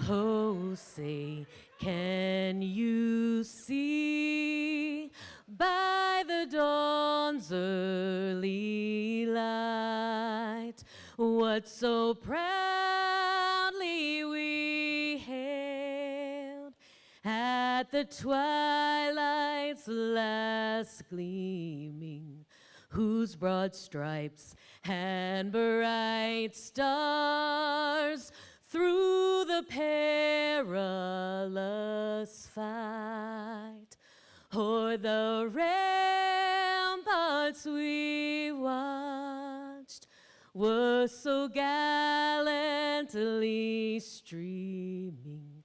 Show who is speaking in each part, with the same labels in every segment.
Speaker 1: Oh, say, can you see by the dawn's early light what so proudly we hailed at the twilight's last gleaming, whose broad stripes and bright stars through the perilous fight o'er the ramparts we watched were so gallantly streaming,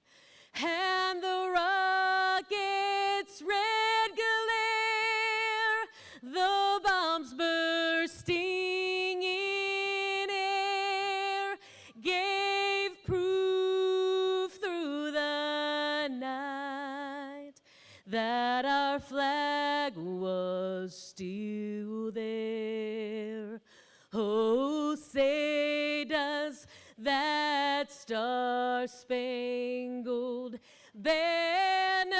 Speaker 1: and the rocket's red glare, the bombs bursting in air, gave proof through the night that our flag was still there. Oh, say does that star-spangled banner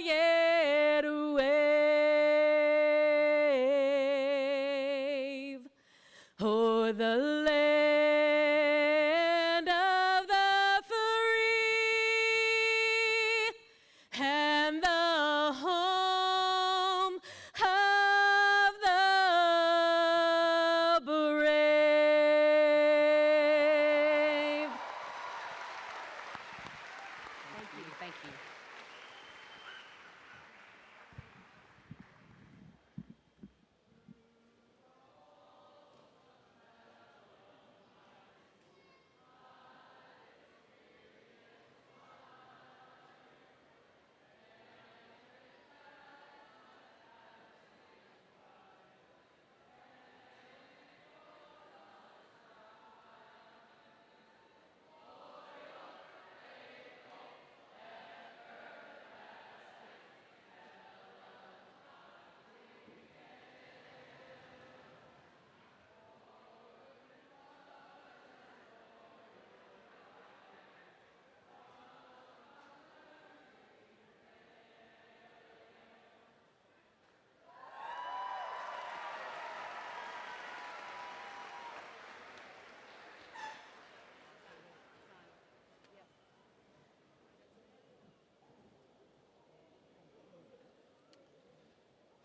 Speaker 1: yet wave o'er the land of the free and the home of the brave.
Speaker 2: Thank you.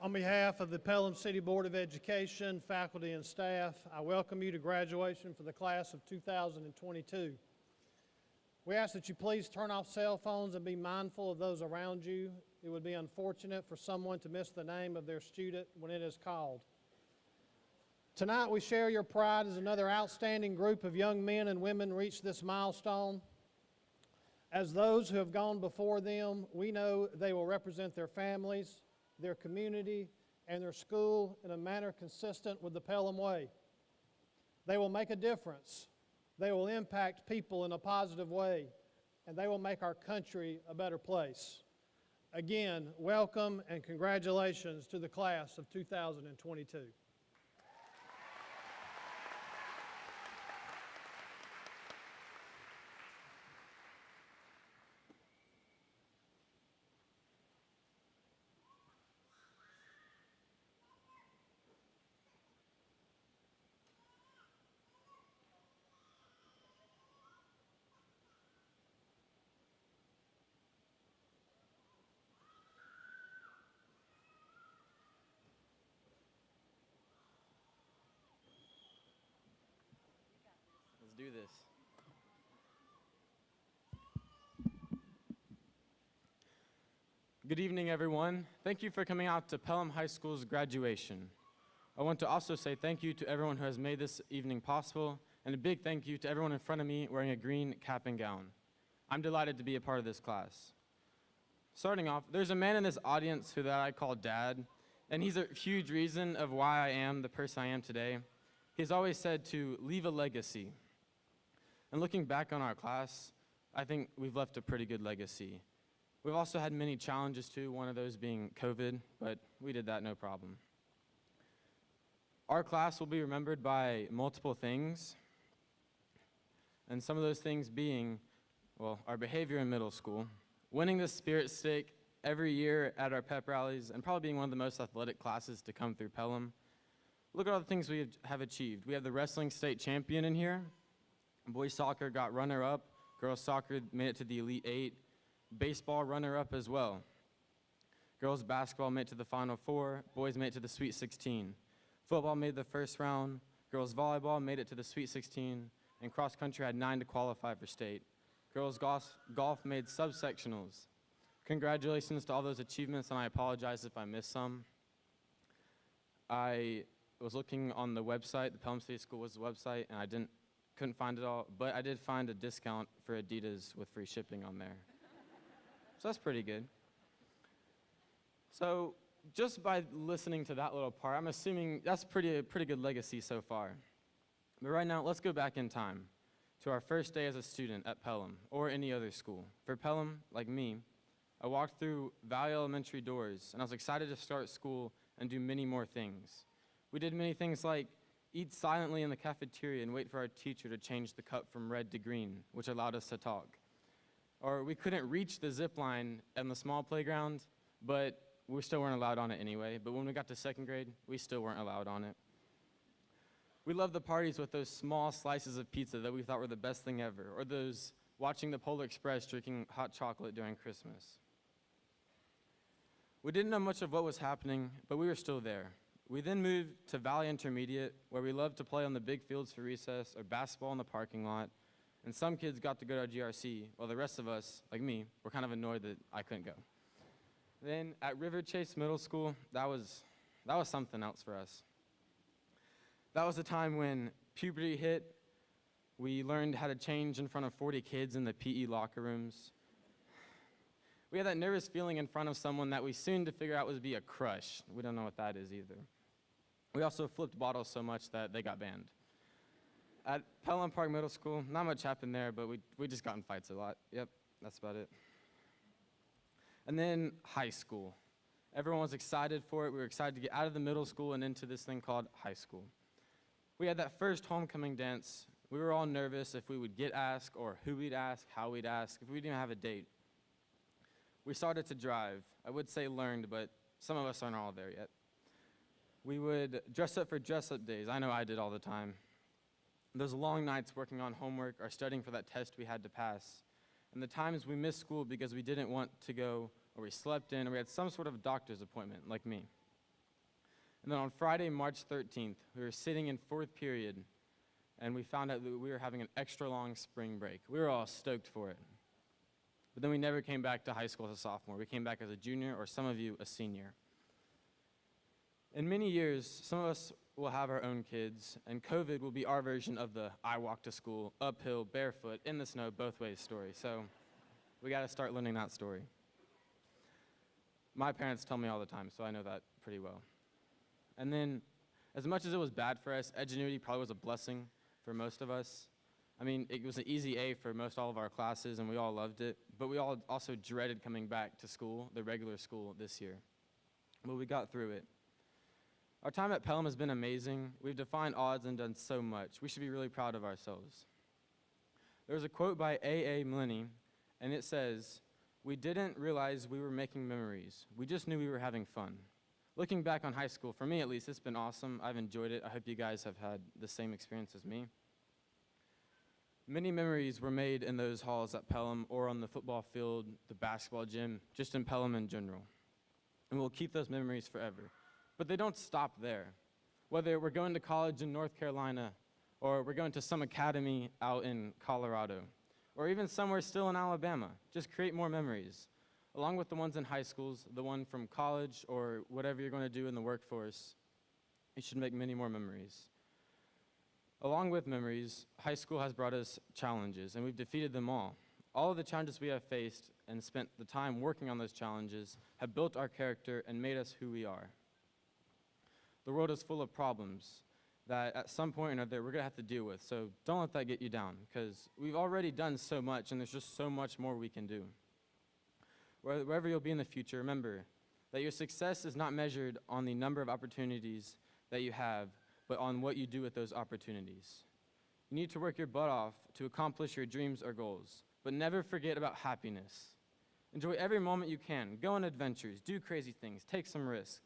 Speaker 3: On behalf of the Pelham City Board of Education, faculty, and staff, I welcome you to graduation for the class of 2022. We ask that you please turn off cell phones and be mindful of those around you. It would be unfortunate for someone to miss the name of their student when it is called. Tonight we share your pride as another outstanding group of young men and women reach this milestone. As those who have gone before them, we know they will represent their families, their community, and their school in a manner consistent with the Pelham Way. They will make a difference. They will impact people in a positive way, and they will make our country a better place. Again, welcome and congratulations to the class of 2022.
Speaker 4: Let's do this. Good evening, everyone. Thank you for coming out to Pelham High School's graduation. I want to also say thank you to everyone who has made this evening possible, and a big thank you to everyone in front of me wearing a green cap and gown. I'm delighted to be a part of this class. Starting off, there's a man in this audience who that I call Dad, and he's a huge reason of why I am the person I am today. He's always said to leave a legacy. And looking back on our class, I think we've left a pretty good legacy. We've also had many challenges too, one of those being COVID, but we did that no problem. Our class will be remembered by multiple things, and some of those things being well, our behavior in middle school, winning the Spirit Stake every year at our pep rallies, and probably being one of the most athletic classes to come through Pelham. Look at all the things we have achieved. We have the wrestling state champion in here. Boys soccer got runner-up. Girls soccer made it to the Elite Eight. Baseball runner-up as well. Girls basketball made it to the Final Four. Boys made it to the Sweet 16. Football made the first round. Girls volleyball made it to the Sweet 16. And cross country had 9 to qualify for state. Girls golf made subsectionals. Congratulations to all those achievements, and I apologize if I missed some. I was looking on the website, the Pelham City Schools website, and I couldn't find it all, but I did find a discount for Adidas with free shipping on there. So that's pretty good. So just by listening to that little part, I'm assuming that's a pretty good legacy so far. But right now, let's go back in time to our first day as a student at Pelham or any other school. For Pelham, like me, I walked through Valley Elementary doors, and I was excited to start school and do many more things. We did many things like eat silently in the cafeteria and wait for our teacher to change the cup from red to green, which allowed us to talk. Or we couldn't reach the zip line in the small playground, but we still weren't allowed on it anyway. But when we got to second grade, we still weren't allowed on it. We loved the parties with those small slices of pizza that we thought were the best thing ever, or those watching the Polar Express drinking hot chocolate during Christmas. We didn't know much of what was happening, but we were still there. We then moved to Valley Intermediate, where we loved to play on the big fields for recess or basketball in the parking lot, and some kids got to go to our GRC, while the rest of us, like me, were kind of annoyed that I couldn't go. Then at River Chase Middle School, that was something else for us. That was the time when puberty hit. We learned how to change in front of 40 kids in the PE locker rooms. We had that nervous feeling in front of someone that we soon to figure out would be a crush. We don't know what that is either. We also flipped bottles so much that they got banned. At Pelham Park Middle School, not much happened there, but we just got in fights a lot. Yep, that's about it. And then high school. Everyone was excited for it. We were excited to get out of the middle school and into this thing called high school. We had that first homecoming dance. We were all nervous if we would get asked or who we'd ask, how we'd ask, if we didn't have a date. We started to drive. I would say learned, but some of us aren't all there yet. We would dress up for dress-up days. I know I did all the time. Those long nights working on homework or studying for that test we had to pass. And the times we missed school because we didn't want to go, or we slept in, or we had some sort of doctor's appointment, like me. And then on Friday, March 13th, we were sitting in fourth period, and we found out that we were having an extra long spring break. We were all stoked for it. But then we never came back to high school as a sophomore. We came back as a junior, or some of you, a senior. In many years, some of us will have our own kids, and COVID will be our version of the I walk to school, uphill, barefoot, in the snow, both ways story. So we got to start learning that story. My parents tell me all the time, so I know that pretty well. And then, as much as it was bad for us, Edgenuity probably was a blessing for most of us. I mean, it was an easy A for most all of our classes, and we all loved it, but we all also dreaded coming back to school, the regular school, this year. But we got through it. Our time at Pelham has been amazing. We've defied odds and done so much. We should be really proud of ourselves. There's a quote by A.A. Milne, and it says, "We didn't realize we were making memories. We just knew we were having fun." Looking back on high school, for me at least, it's been awesome. I've enjoyed it. I hope you guys have had the same experience as me. Many memories were made in those halls at Pelham or on the football field, the basketball gym, just in Pelham in general. And we'll keep those memories forever. But they don't stop there. Whether we're going to college in North Carolina, or we're going to some academy out in Colorado, or even somewhere still in Alabama, just create more memories. Along with the ones in high schools, the one from college, or whatever you're going to do in the workforce, you should make many more memories. Along with memories, high school has brought us challenges, and we've defeated them all. All of the challenges we have faced and spent the time working on those challenges have built our character and made us who we are. The world is full of problems that at some point or another we're going to have to deal with, so don't let that get you down, because we've already done so much, and there's just so much more we can do. Wherever you'll be in the future, remember that your success is not measured on the number of opportunities that you have, but on what you do with those opportunities. You need to work your butt off to accomplish your dreams or goals. but never forget about happiness. Enjoy every moment you can. Go on adventures, do crazy things, take some risks.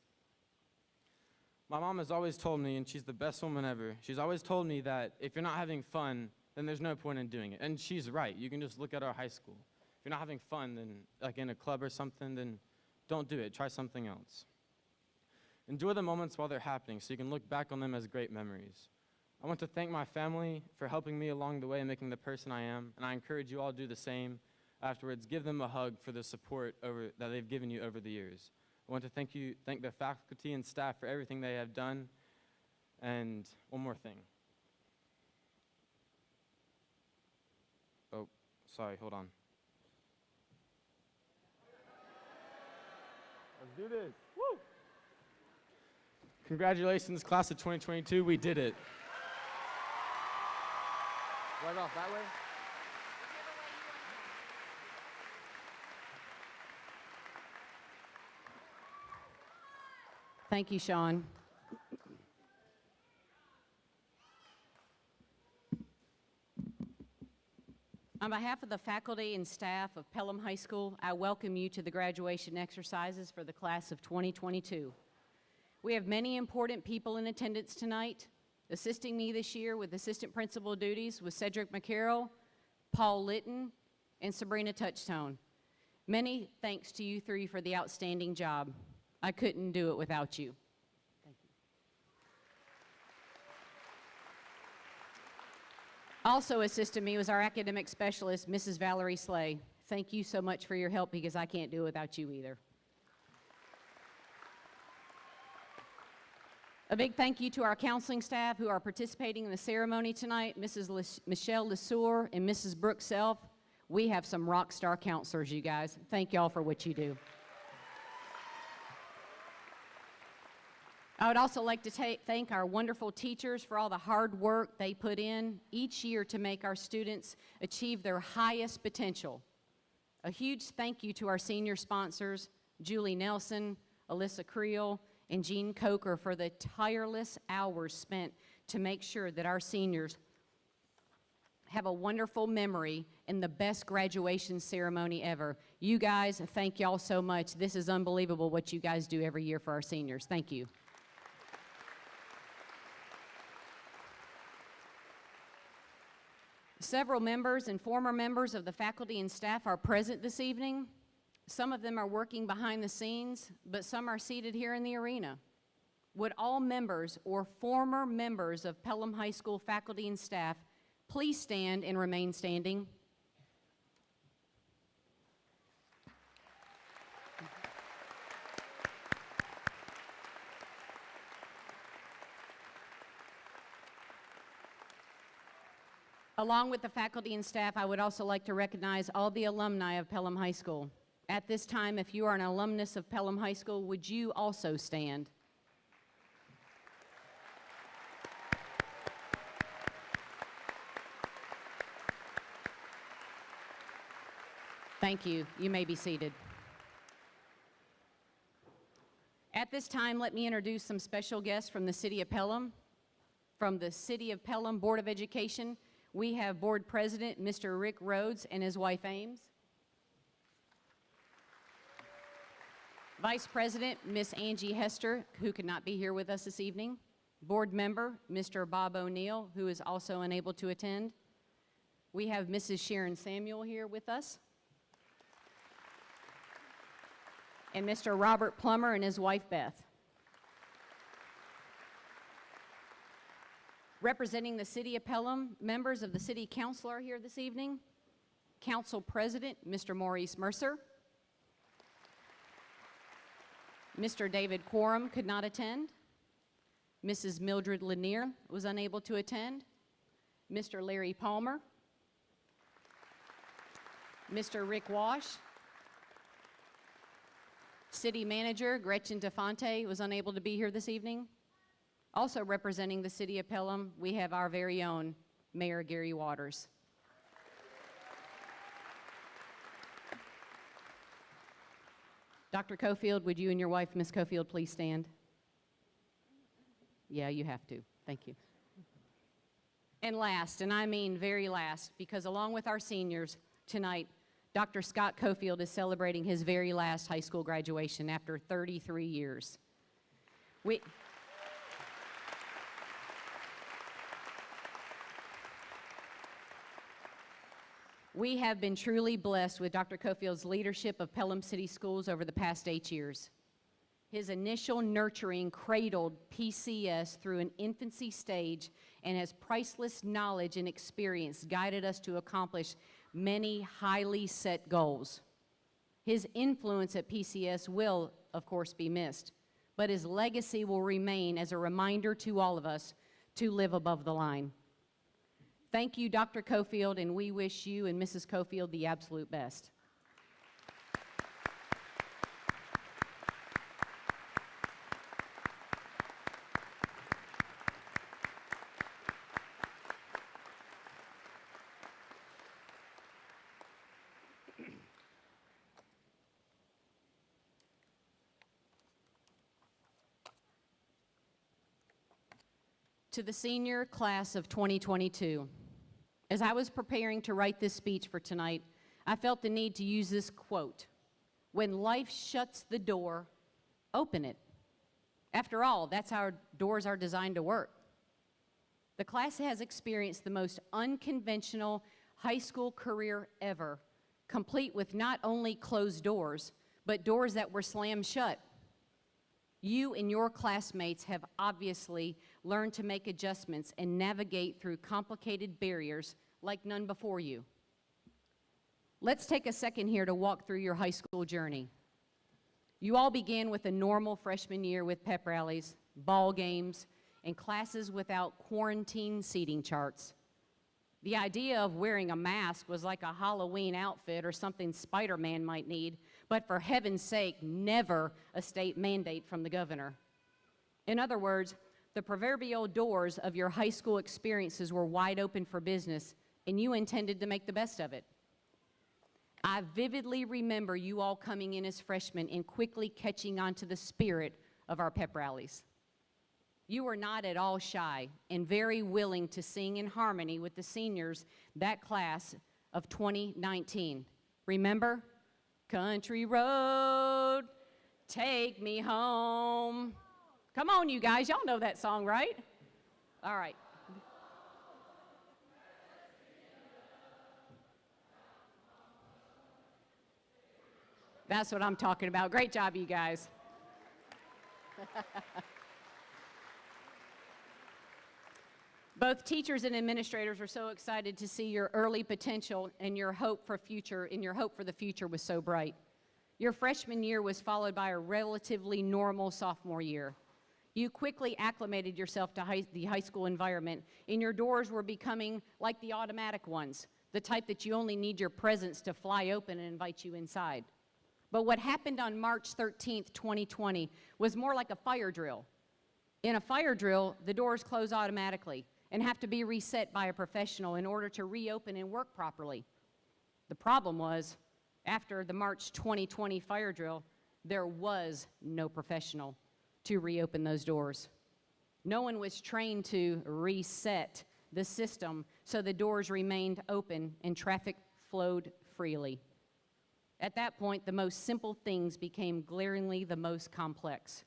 Speaker 4: My mom has always told me, and she's the best woman ever, she's always told me that if you're not having fun, then there's no point in doing it. And she's right. You can just look at our high school. If you're not having fun, then like in a club or something, then don't do it. Try something else. Enjoy the moments while they're happening so you can look back on them as great memories. I want to thank my family for helping me along the way and making the person I am, and I encourage you all to do the same. Afterwards, give them a hug for the support that they've given you over the years. I want to thank the faculty and staff for everything they have done. And one more thing. Oh, sorry, hold on. Let's do this. Woo! Congratulations, class of 2022, we did it. Right off that way?
Speaker 2: Thank you, Sean. On behalf of the faculty and staff of Pelham High School, I welcome you to the graduation exercises for the class of 2022. We have many important people in attendance tonight. Assisting me this year with assistant principal duties was Cedric McCarroll, Paul Litton, and Sabrina Touchstone. Many thanks to you three for the outstanding job. I couldn't do it without you. Thank you. Also assisting me was our academic specialist, Mrs. Valerie Slay. Thank you so much for your help because I can't do it without you either. A big thank you to our counseling staff who are participating in the ceremony tonight, Mrs. Michelle Lesueur and Mrs. Brooke Self. We have some rock star counselors, you guys. Thank y'all for what you do. I would also like to thank our wonderful teachers for all the hard work they put in each year to make our students achieve their highest potential. A huge thank you to our senior sponsors, Julie Nelson, Alyssa Creel, and Jean Coker for the tireless hours spent to make sure that our seniors have a wonderful memory and the best graduation ceremony ever. You guys, thank y'all so much. This is unbelievable what you guys do every year for our seniors. Thank you. Several members and former members of the faculty and staff are present this evening. Some of them are working behind the scenes, but some are seated here in the arena. Would all members or former members of Pelham High School faculty and staff please stand and remain standing? Along with the faculty and staff, I would also like to recognize all the alumni of Pelham High School. At this time, if you are an alumnus of Pelham High School, would you also stand? Thank you. You may be seated. At this time, let me introduce some special guests from the City of Pelham. From the City of Pelham Board of Education, we have Board President Mr. Rick Rhodes and his wife Ames. Vice President Miss Angie Hester, who could not be here with us this evening. Board Member Mr. Bob O'Neill, who is also unable to attend. We have Mrs. Sharon Samuel here with us. And Mr. Robert Plummer and his wife Beth. Representing the City of Pelham, members of the City Council are here this evening. Council President, Mr. Maurice Mercer. Mr. David Quorum could not attend. Mrs. Mildred Lanier was unable to attend. Mr. Larry Palmer. Mr. Rick Wash. City Manager Gretchen DeFonte was unable to be here this evening. Also representing the City of Pelham, we have our very own Mayor Gary Waters. Dr. Cofield, would you and your wife, Ms. Cofield, please stand? Yeah, you have to. Thank you. And last, and I mean very last, because along with our seniors, Tonight, Dr. Scott Cofield is celebrating his very last high school graduation after 33 years. We have been truly blessed with Dr. Cofield's leadership of Pelham City Schools over the past 8 years. His initial nurturing cradled PCS through an infancy stage, and his priceless knowledge and experience guided us to accomplish many highly set goals. His influence at PCS will, of course, be missed, but his legacy will remain as a reminder to all of us to live above the line. Thank you, Dr. Cofield, and we wish you and Mrs. Cofield the absolute best. To the senior class of 2022, as I was preparing to write this speech for tonight, I felt the need to use this quote: "When life shuts the door, open it." After all, that's how doors are designed to work. The class has experienced the most unconventional high school career ever, complete with not only closed doors, but doors that were slammed shut. You and your classmates have obviously learned to make adjustments and navigate through complicated barriers like none before you. Let's take a second here to walk through your high school journey. You all began with a normal freshman year with pep rallies, ball games, and classes without quarantine seating charts. The idea of wearing a mask was like a Halloween outfit or something Spider-Man might need, but for heaven's sake, never a state mandate from the governor. In other words, the proverbial doors of your high school experiences were wide open for business, and you intended to make the best of it. I vividly remember you all coming in as freshmen and quickly catching on to the spirit of our pep rallies. You were not at all shy and very willing to sing in harmony with the seniors, that class of 2019. Remember? Country road, take me home. Come on, you guys, y'all know that song, right? All right. That's what I'm talking about. Great job, you guys. Both teachers and administrators were so excited to see your early potential and your hope for the future was so bright. Your freshman year was followed by a relatively normal sophomore year. You quickly acclimated yourself to the high school environment, and your doors were becoming like the automatic ones, the type that you only need your presence to fly open and invite you inside. But what happened on March 13th, 2020 was more like a fire drill. In a fire drill, the doors close automatically and have to be reset by a professional in order to reopen and work properly. The problem was, after the March 2020 fire drill, there was no professional to reopen those doors. No one was trained to reset the system so the doors remained open and traffic flowed freely. At that point, the most simple things became glaringly the most complex.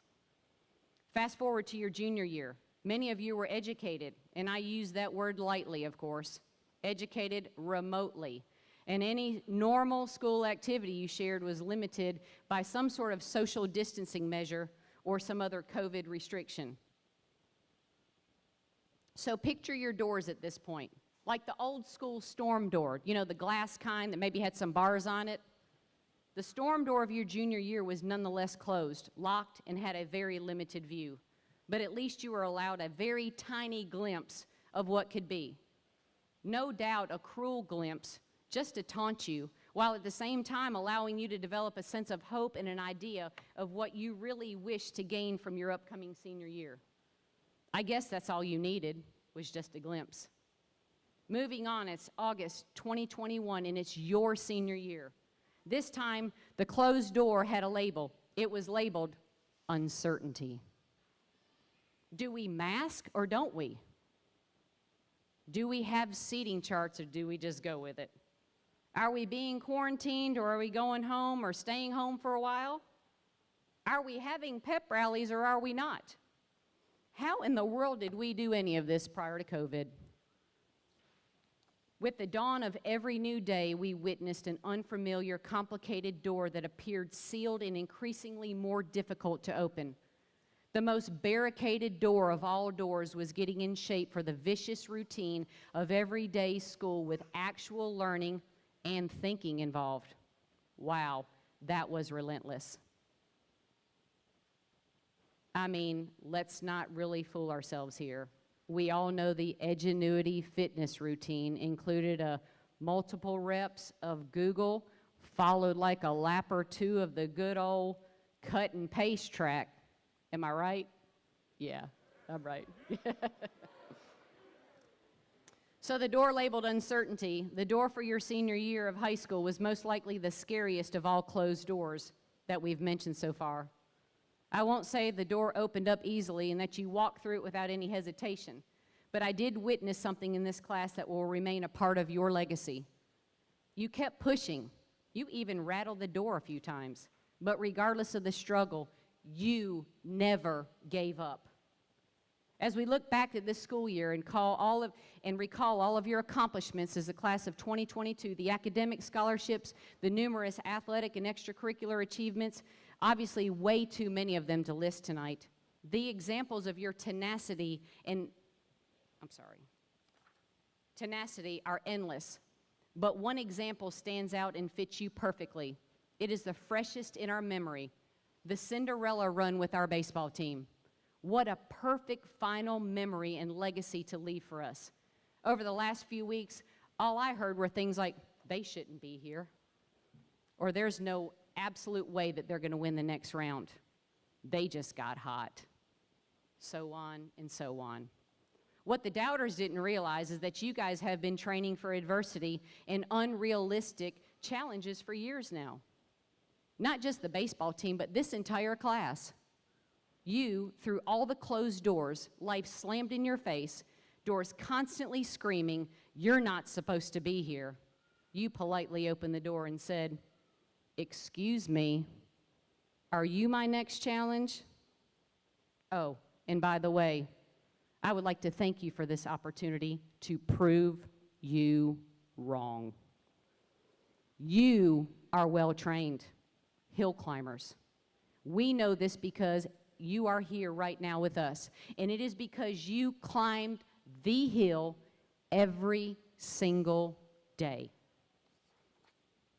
Speaker 2: Fast forward to your junior year. Many of you were educated, and I use that word lightly, of course, educated remotely. And any normal school activity you shared was limited by some sort of social distancing measure or some other COVID restriction. So picture your doors at this point, like the old school storm door, you know, the glass kind that maybe had some bars on it. The storm door of your junior year was nonetheless closed, locked, and had a very limited view. But at least you were allowed a very tiny glimpse of what could be. No doubt a cruel glimpse, just to taunt you, while at the same time allowing you to develop a sense of hope and an idea of what you really wish to gain from your upcoming senior year. I guess that's all you needed, was just a glimpse. Moving on, it's August 2021, and it's your senior year. This time, the closed door had a label. It was labeled uncertainty. Do we mask or don't we? Do we have seating charts or do we just go with it? Are we being quarantined, or are we going home or staying home for a while? Are we having pep rallies or are we not? How in the world did we do any of this prior to COVID? With the dawn of every new day, we witnessed an unfamiliar, complicated door that appeared sealed and increasingly more difficult to open. The most barricaded door of all doors was getting in shape for the vicious routine of everyday school with actual learning and thinking involved. Wow, that was relentless. I mean, let's not really fool ourselves here. We all know the Edgenuity fitness routine included multiple reps of Google, followed like a lap or two of the good old cut and paste track. Am I right? Yeah, I'm right. So the door labeled uncertainty, the door for your senior year of high school, was most likely the scariest of all closed doors that we've mentioned so far. I won't say the door opened up easily and that you walked through it without any hesitation, but I did witness something in this class that will remain a part of your legacy. You kept pushing. You even rattled the door a few times, but regardless of the struggle, you never gave up. As we look back at this school year and recall all of your accomplishments as the class of 2022, the academic scholarships, the numerous athletic and extracurricular achievements, obviously way too many of them to list tonight. The examples of your tenacity are endless, but one example stands out and fits you perfectly. It is the freshest in our memory, the Cinderella run with our baseball team. What a perfect final memory and legacy to leave for us. Over the last few weeks, all I heard were things like, they shouldn't be here, or there's no absolute way that they're going to win the next round. They just got hot. So on and so on. What the doubters didn't realize is that you guys have been training for adversity and unrealistic challenges for years now. Not just the baseball team, but this entire class. You, through all the closed doors, life slammed in your face, doors constantly screaming, you're not supposed to be here. You politely opened the door and said, excuse me, are you my next challenge? Oh, and by the way, I would like to thank you for this opportunity to prove you wrong. You are well-trained hill climbers. We know this because you are here right now with us, and it is because you climbed the hill every single day.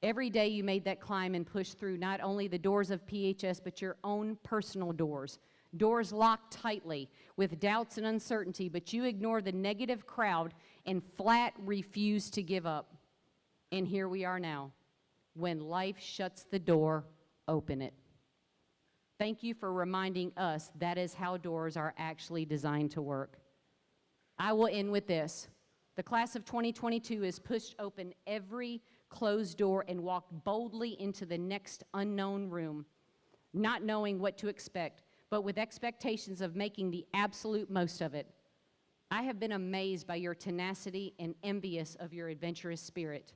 Speaker 2: Every day you made that climb and pushed through not only the doors of PHS, but your own personal doors. Doors locked tightly with doubts and uncertainty, but you ignored the negative crowd and flat refused to give up. And here we are now. When life shuts the door, open it. Thank you for reminding us that is how doors are actually designed to work. I will end with this. The class of 2022 has pushed open every closed door and walked boldly into the next unknown room, not knowing what to expect, but with expectations of making the absolute most of it. I have been amazed by your tenacity and envious of your adventurous spirit.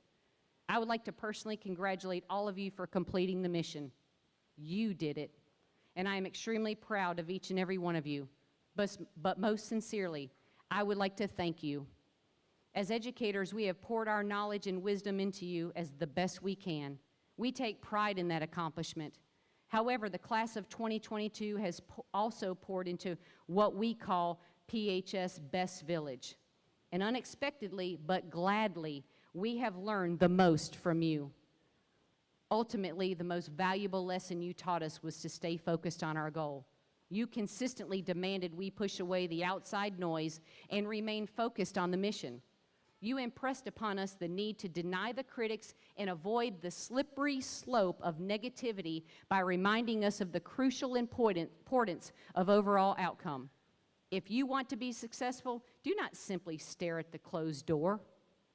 Speaker 2: I would like to personally congratulate all of you for completing the mission. You did it, and I am extremely proud of each and every one of you. But most sincerely, I would like to thank you. As educators, we have poured our knowledge and wisdom into you as the best we can. We take pride in that accomplishment. However, the class of 2022 has also poured into what we call PHS Best Village. And unexpectedly, but gladly, we have learned the most from you. Ultimately, the most valuable lesson you taught us was to stay focused on our goal. You consistently demanded we push away the outside noise and remain focused on the mission. You impressed upon us the need to deny the critics and avoid the slippery slope of negativity by reminding us of the crucial importance of overall outcome. If you want to be successful, do not simply stare at the closed door,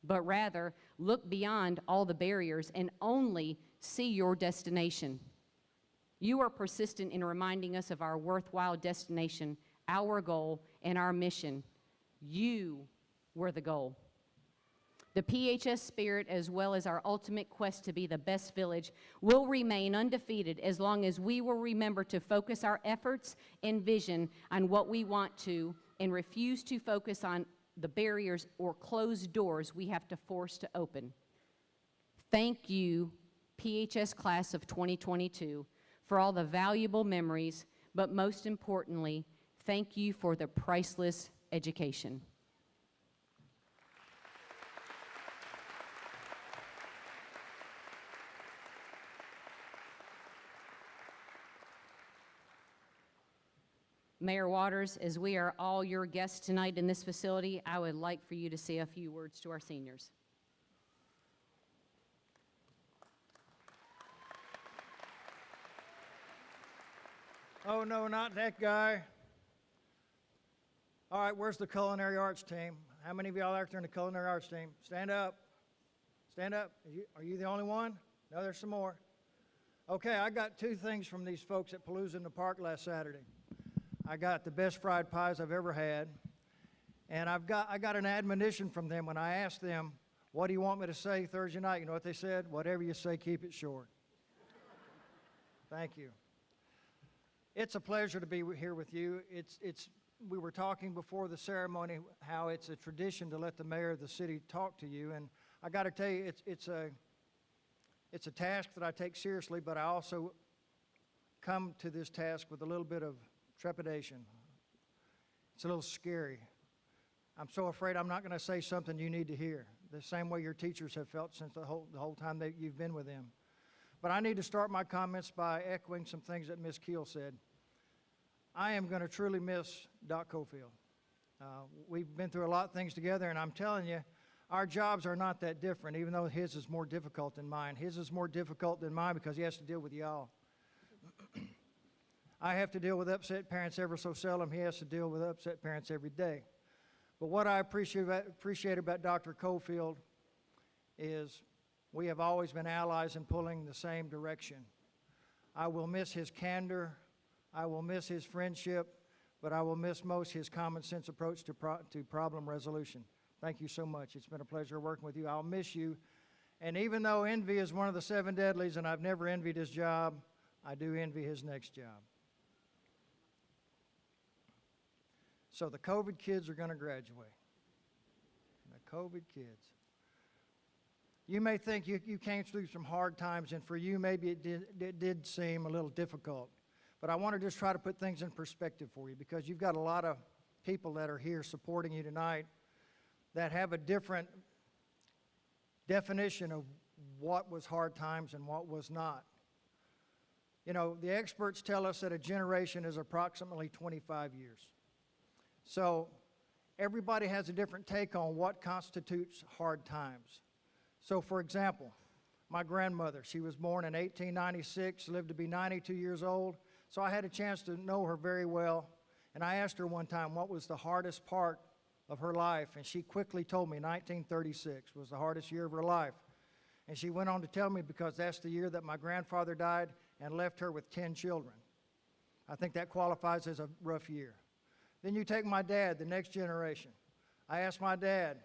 Speaker 2: but rather look beyond all the barriers and only see your destination. You are persistent in reminding us of our worthwhile destination, our goal, and our mission. You were the goal. The PHS spirit, as well as our ultimate quest to be the best village, will remain undefeated as long as we will remember to focus our efforts and vision on what we want to and refuse to focus on the barriers or closed doors we have to force to open. Thank you, PHS class of 2022, for all the valuable memories, but most importantly, thank you for the priceless education. Mayor Waters, as we are all your guests tonight in this facility, I would like for you to say a few words to our seniors.
Speaker 5: Oh, no, not that guy. All right, where's the culinary arts team? How many of y'all out there in the culinary arts team? Stand up. Stand up. Are you the only one? No, there's some more. Okay, I got two things from these folks at Palooza in the Park last Saturday. I got the best fried pies I've ever had, and I got an admonition from them when I asked them, what do you want me to say Thursday night? You know what they said? Whatever you say, keep it short. Thank you. It's a pleasure to be here with you. We were talking before the ceremony how it's a tradition to let the mayor of the city talk to you, and I got to tell you, it's a task that I take seriously, but I also come to this task with a little bit of trepidation. It's a little scary. I'm so afraid I'm not going to say something you need to hear, the same way your teachers have felt since the whole time that you've been with them. But I need to start my comments by echoing some things that Ms. Keel said. I am going to truly miss Doc Cofield. We've been through a lot of things together, and I'm telling you, our jobs are not that different, even though his is more difficult than mine. His is more difficult than mine because he has to deal with y'all. I have to deal with upset parents ever so seldom. He has to deal with upset parents every day. But what I appreciate about Dr. Cofield is we have always been allies in pulling the same direction. I will miss his candor. I will miss his friendship. But I will miss most his common sense approach to problem resolution. Thank you so much. It's been a pleasure working with you. I'll miss you. And even though envy is one of the 7 deadlies, and I've never envied his job, I do envy his next job. So the COVID kids are going to graduate. The COVID kids. You may think you came through some hard times, and for you maybe it did seem a little difficult. But I want to just try to put things in perspective for you, because you've got a lot of people that are here supporting you tonight that have a different definition of what was hard times and what was not. You know, the experts tell us that a generation is approximately 25 years. So everybody has a different take on what constitutes hard times. So for example, my grandmother, she was born in 1896, lived to be 92 years old. So I had a chance to know her very well. And I asked her one time what was the hardest part of her life. And she quickly told me 1936 was the hardest year of her life. And she went on to tell me because that's the year that my grandfather died and left her with 10 children. I think that qualifies as a rough year. Then you take my dad, the next generation. I asked my dad,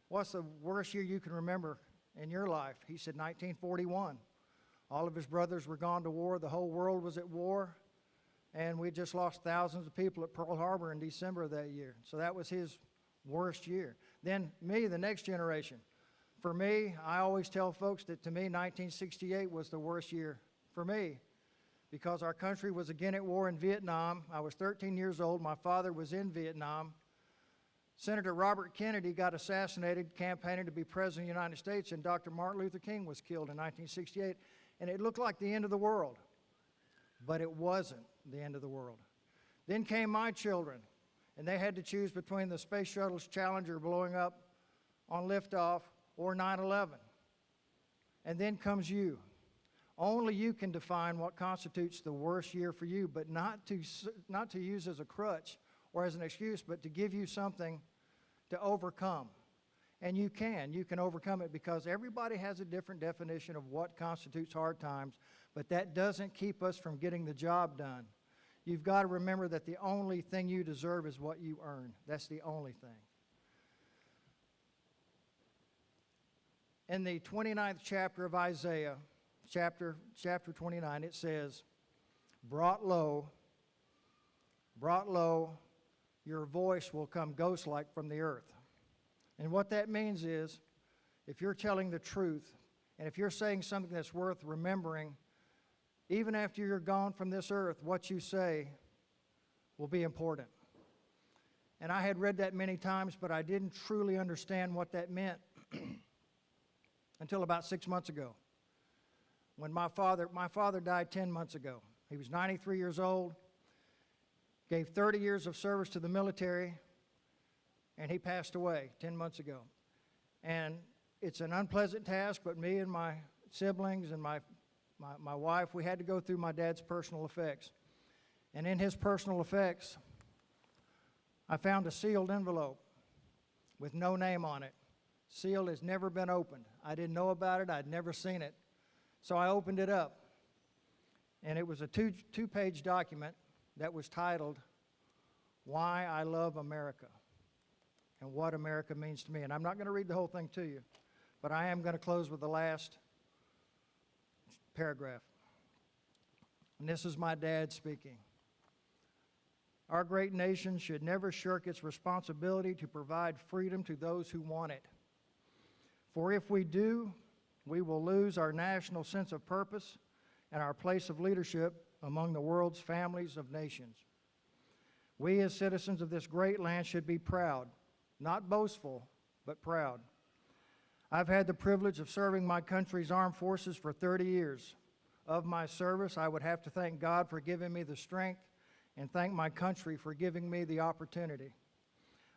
Speaker 5: what's the worst year you can remember in your life? He said 1941. All of his brothers were gone to war. The whole world was at war. And we just lost thousands of people at Pearl Harbor in December of that year. So that was his worst year. Then me, the next generation. For me, I always tell folks that to me, 1968 was the worst year for me, because our country was again at war in Vietnam. I was 13 years old. My father was in Vietnam. Senator Robert Kennedy got assassinated campaigning to be president of the United States, and Dr. Martin Luther King was killed in 1968. And it looked like the end of the world, but it wasn't the end of the world. Then came my children, and they had to choose between the Space Shuttle's Challenger blowing up on liftoff or 9/11. And then comes you. Only you can define what constitutes the worst year for you, but not to use as a crutch or as an excuse, but to give you something to overcome. And you can overcome it, because everybody has a different definition of what constitutes hard times, but that doesn't keep us from getting the job done. You've got to remember that the only thing you deserve is what you earn. That's the only thing. In the 29th chapter of Isaiah, chapter 29, it says, brought low, your voice will come ghost-like from the earth. And what that means is, if you're telling the truth, and if you're saying something that's worth remembering, even after you're gone from this earth, what you say will be important. And I had read that many times, but I didn't truly understand what that meant until about 6 months ago, when my father died 10 months ago. He was 93 years old, gave 30 years of service to the military, and he passed away 10 months ago. And it's an unpleasant task, but me and my siblings and my wife, we had to go through my dad's personal effects. And in his personal effects, I found a sealed envelope with no name on it. Seal has never been opened. I didn't know about it. I'd never seen it. So I opened it up, and it was a two-page document that was titled, Why I Love America, and what America means to me. And I'm not going to read the whole thing to you, but I am going to close with the last paragraph. And this is my dad speaking. Our great nation should never shirk its responsibility to provide freedom to those who want it. For if we do, we will lose our national sense of purpose and our place of leadership among the world's families of nations. We as citizens of this great land should be proud, not boastful, but proud. I've had the privilege of serving my country's armed forces for 30 years. Of my service, I would have to thank God for giving me the strength and thank my country for giving me the opportunity.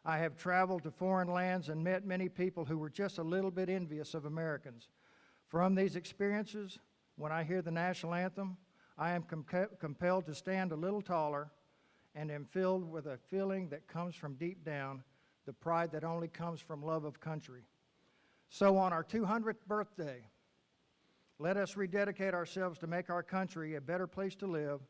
Speaker 5: I have traveled to foreign lands and met many people who were just a little bit envious of Americans. From these experiences, when I hear the national anthem, I am compelled to stand a little taller and am filled with a feeling that comes from deep down, the pride that only comes from love of country. So on our 200th birthday, let us rededicate ourselves to make our country a better place to live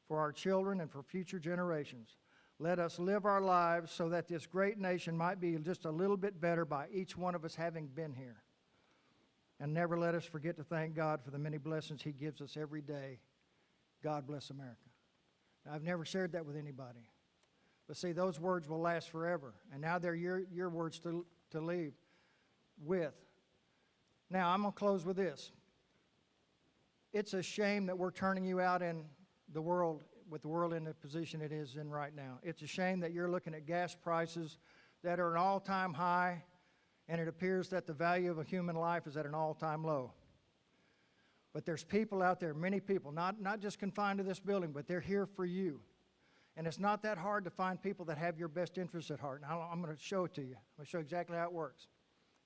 Speaker 5: for our children and for future generations. Let us live our lives so that this great nation might be just a little bit better by each one of us having been here. And never let us forget to thank God for the many blessings He gives us every day. God bless America. Now, I've never shared that with anybody. But see, those words will last forever. And now they're your words to leave with. Now, I'm going to close with this. It's a shame that we're turning you out in the world, with the world in the position it is in right now. It's a shame that you're looking at gas prices that are an all-time high, and it appears that the value of a human life is at an all-time low. But there's people out there, many people, not just confined to this building, but they're here for you. And it's not that hard to find people that have your best interests at heart. And I'm going to show it to you. I'm going to show you exactly how it works.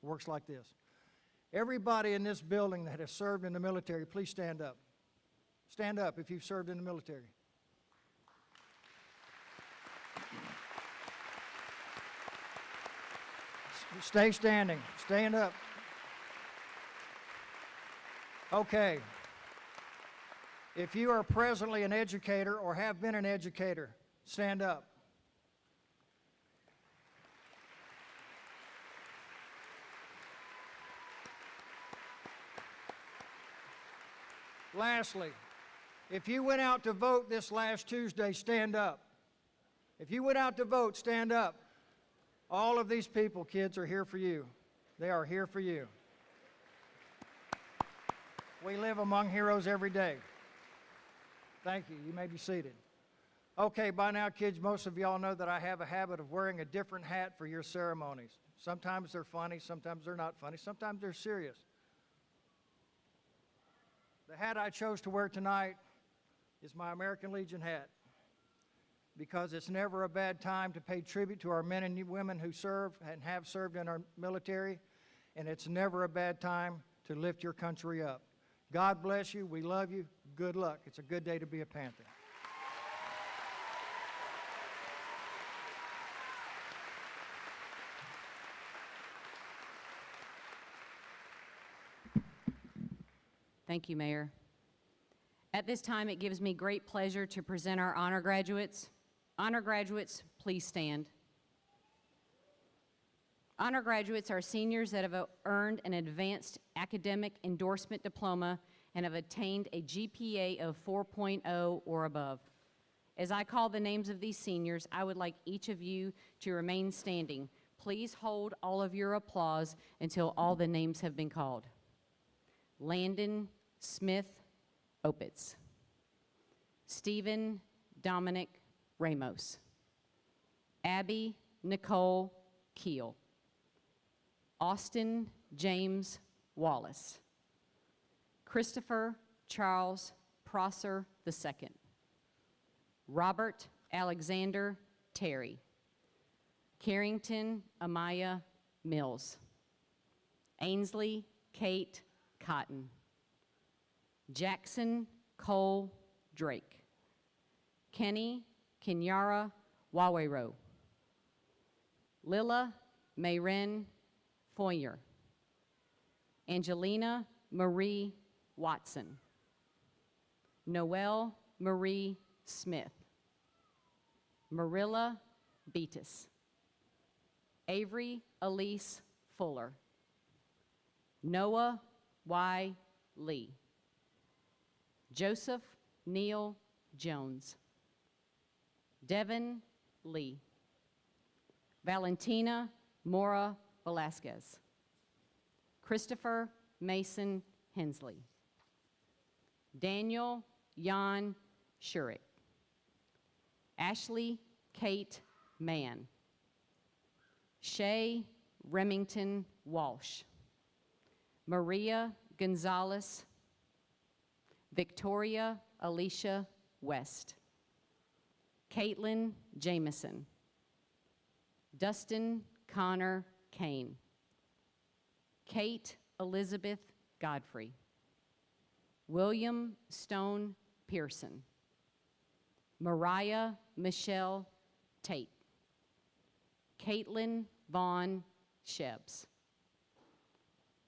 Speaker 5: It works like this. Everybody in this building that has served in the military, please stand up. Stand up if you've served in the military. Stay standing. Stand up. Okay. If you are presently an educator or have been an educator, stand up. Lastly, if you went out to vote this last Tuesday, stand up. If you went out to vote, stand up. All of these people, kids, are here for you. They are here for you. We live among heroes every day. Thank you. You may be seated. Okay, by now, kids, most of y'all know that I have a habit of wearing a different hat for your ceremonies. Sometimes they're funny, sometimes they're not funny, sometimes they're serious. The hat I chose to wear tonight is my American Legion hat, because it's never a bad time to pay tribute to our men and women who serve and have served in our military, and it's never a bad time to lift your country up. God bless you. We love you. Good luck. It's a good day to be a Panther.
Speaker 2: Thank you, Mayor. At this time, it gives me great pleasure to present our honor graduates. Honor graduates, please stand. Honor graduates are seniors that have earned an advanced academic endorsement diploma and have attained a GPA of 4.0 or above. As I call the names of these seniors, I would like each of you to remain standing. Please hold all of your applause until all the names have been called. Landon Smith Opitz. Stephen Dominic Ramos. Abby Nicole Keel. Austin James Wallace. Christopher Charles Prosser II. Robert Alexander Terry. Carrington Amaya Mills. Ainsley Kate Cotton. Jackson Cole Drake. Kenny Kenyara Wawero. Lila Mayren Foyer. Angelina Marie Watson. Noelle Marie Smith. Marilla Beatus. Avery Elise Fuller. Noah Y. Lee. Joseph Neal Jones. Devin Lee. Valentina Mora Velasquez. Christopher Mason Hensley. Daniel Jan Shurik. Ashley Kate Mann. Shay Remington Walsh. Maria Gonzalez. Victoria Alicia West. Caitlin Jameson. Dustin Connor Kane. Kate Elizabeth Godfrey. William Stone Pearson. Mariah Michelle Tate. Caitlin Vaughn Shebs.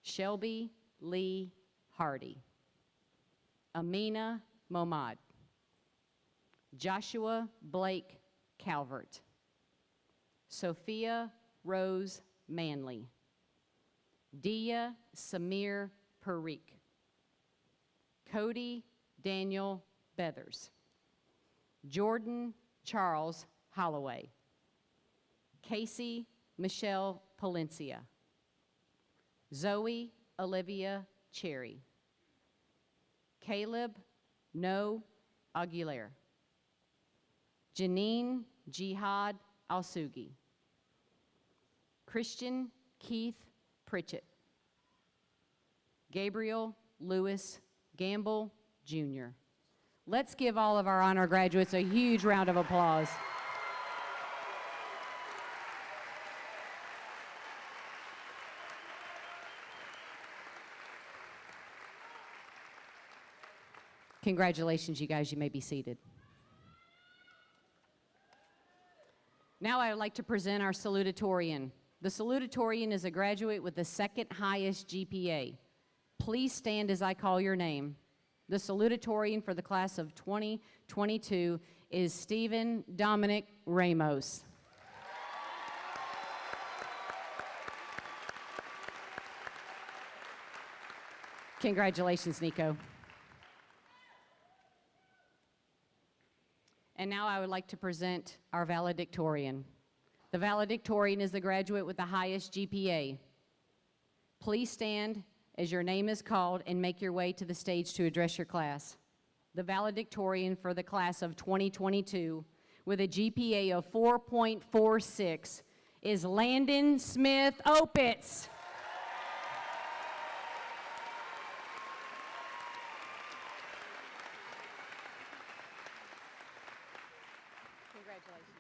Speaker 2: Shelby Lee Hardy. Amina Momad. Joshua Blake Calvert. Sophia Rose Manley. Dia Samir Parikh. Cody Daniel Beathers. Jordan Charles Holloway. Casey Michelle Palencia. Zoe Olivia Cherry. Caleb No Aguilera. Janine Jihad Alsugi. Christian Keith Pritchett. Gabriel Lewis Gamble, Jr. Let's give all of our honor graduates a huge round of applause. Congratulations, you guys. You may be seated. Now I would like to present our salutatorian. The salutatorian is a graduate with the second highest GPA. Please stand as I call your name. The salutatorian for the class of 2022 is Stephen Dominic Ramos. Congratulations, Nico. And now I would like to present our valedictorian. The valedictorian is the graduate with the highest GPA. Please stand as your name is called and make your way to the stage to address your class. The valedictorian for the class of 2022 with a GPA of 4.46 is Landon Smith Opitz. Congratulations.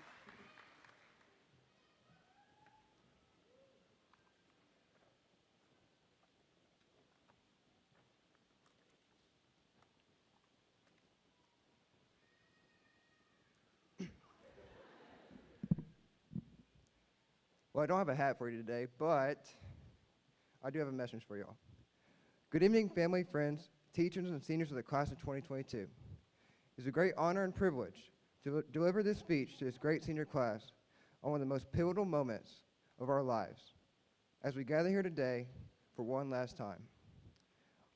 Speaker 6: Well, I don't have a hat for you today, but I do have a message for y'all. Good evening, family, friends, teachers, and seniors of the class of 2022. It's a great honor and privilege to deliver this speech to this great senior class on one of the most pivotal moments of our lives. as we gather here today for one last time.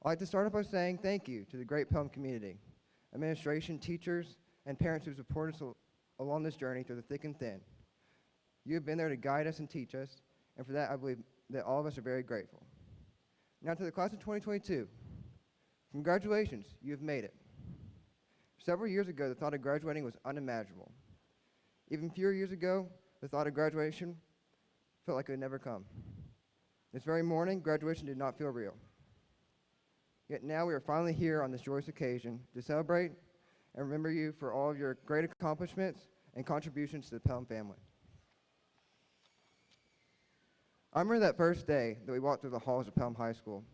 Speaker 6: I'd like to start off by saying thank you to the great Pelham community, administration, teachers, and parents who support us along this journey through the thick and thin. You have been there to guide us and teach us, and for that I believe that all of us are very grateful. Now to the class of 2022, congratulations, you have made it. Several years ago, the thought of graduating was unimaginable. Even fewer years ago, the thought of graduation felt like it would never come. This very morning, graduation did not feel real. Yet now we are finally here on this joyous occasion to celebrate and remember you for all of your great accomplishments and contributions to the Pelham family. I remember that first day that we walked through the halls of Pelham High School.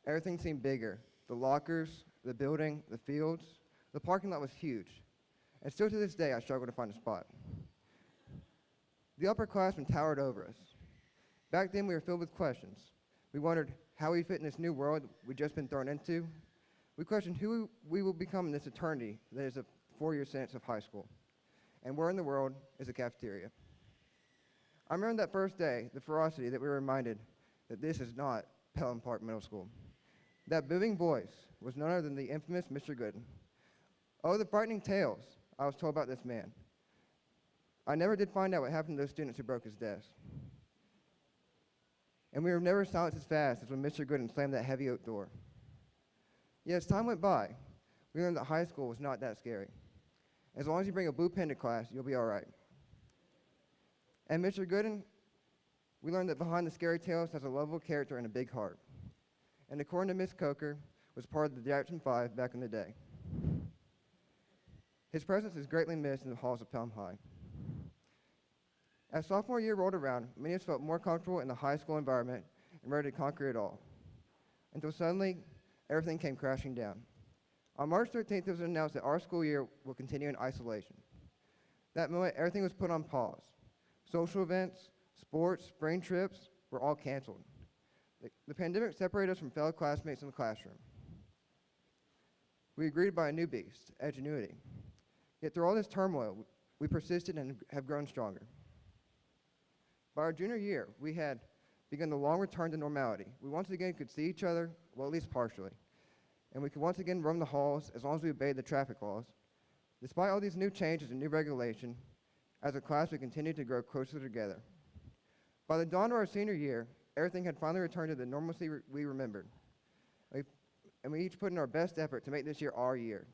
Speaker 6: Everything seemed bigger. The lockers, the building, the fields, the parking lot was huge. And still to this day, I struggle to find a spot. The upperclassmen towered over us. Back then, we were filled with questions. We wondered how we fit in this new world we'd just been thrown into. We questioned who we will become in this eternity that is a 4-year sentence of high school. And where in the world is a cafeteria? I remember that first day, the ferocity that we were reminded that this is not Pelham Park Middle School. That booming voice was none other than the infamous Mr. Gooden. Oh, the frightening tales I was told about this man. I never did find out what happened to those students who broke his desk. And we were never silenced as fast as when Mr. Gooden slammed that heavy oak door. Yet as time went by, we learned that high school was not that scary. As long as you bring a blue pen to class, you'll be all right. And Mr. Gooden, we learned that behind the scary tales has a lovable character and a big heart. And according to Miss Coker, was part of the Jackson 5 back in the day. His presence is greatly missed in the halls of Pelham High. As sophomore year rolled around, many of us felt more comfortable in the high school environment and ready to conquer it all. Until suddenly, everything came crashing down. On March 13th, it was announced that our school year will continue in isolation. That moment, everything was put on pause. Social events, sports, spring trips were all canceled. The pandemic separated us from fellow classmates in the classroom. We were greeted by a new beast, edgenuity. Yet through all this turmoil, we persisted and have grown stronger. By our junior year, we had begun the long return to normality. We once again could see each other, well, at least partially. And we could once again roam the halls as long as we obeyed the traffic laws. Despite all these new changes and new regulation, as a class, we continued to grow closer together. By the dawn of our senior year, everything had finally returned to the normalcy we remembered. And we each put in our best effort to make this year our year.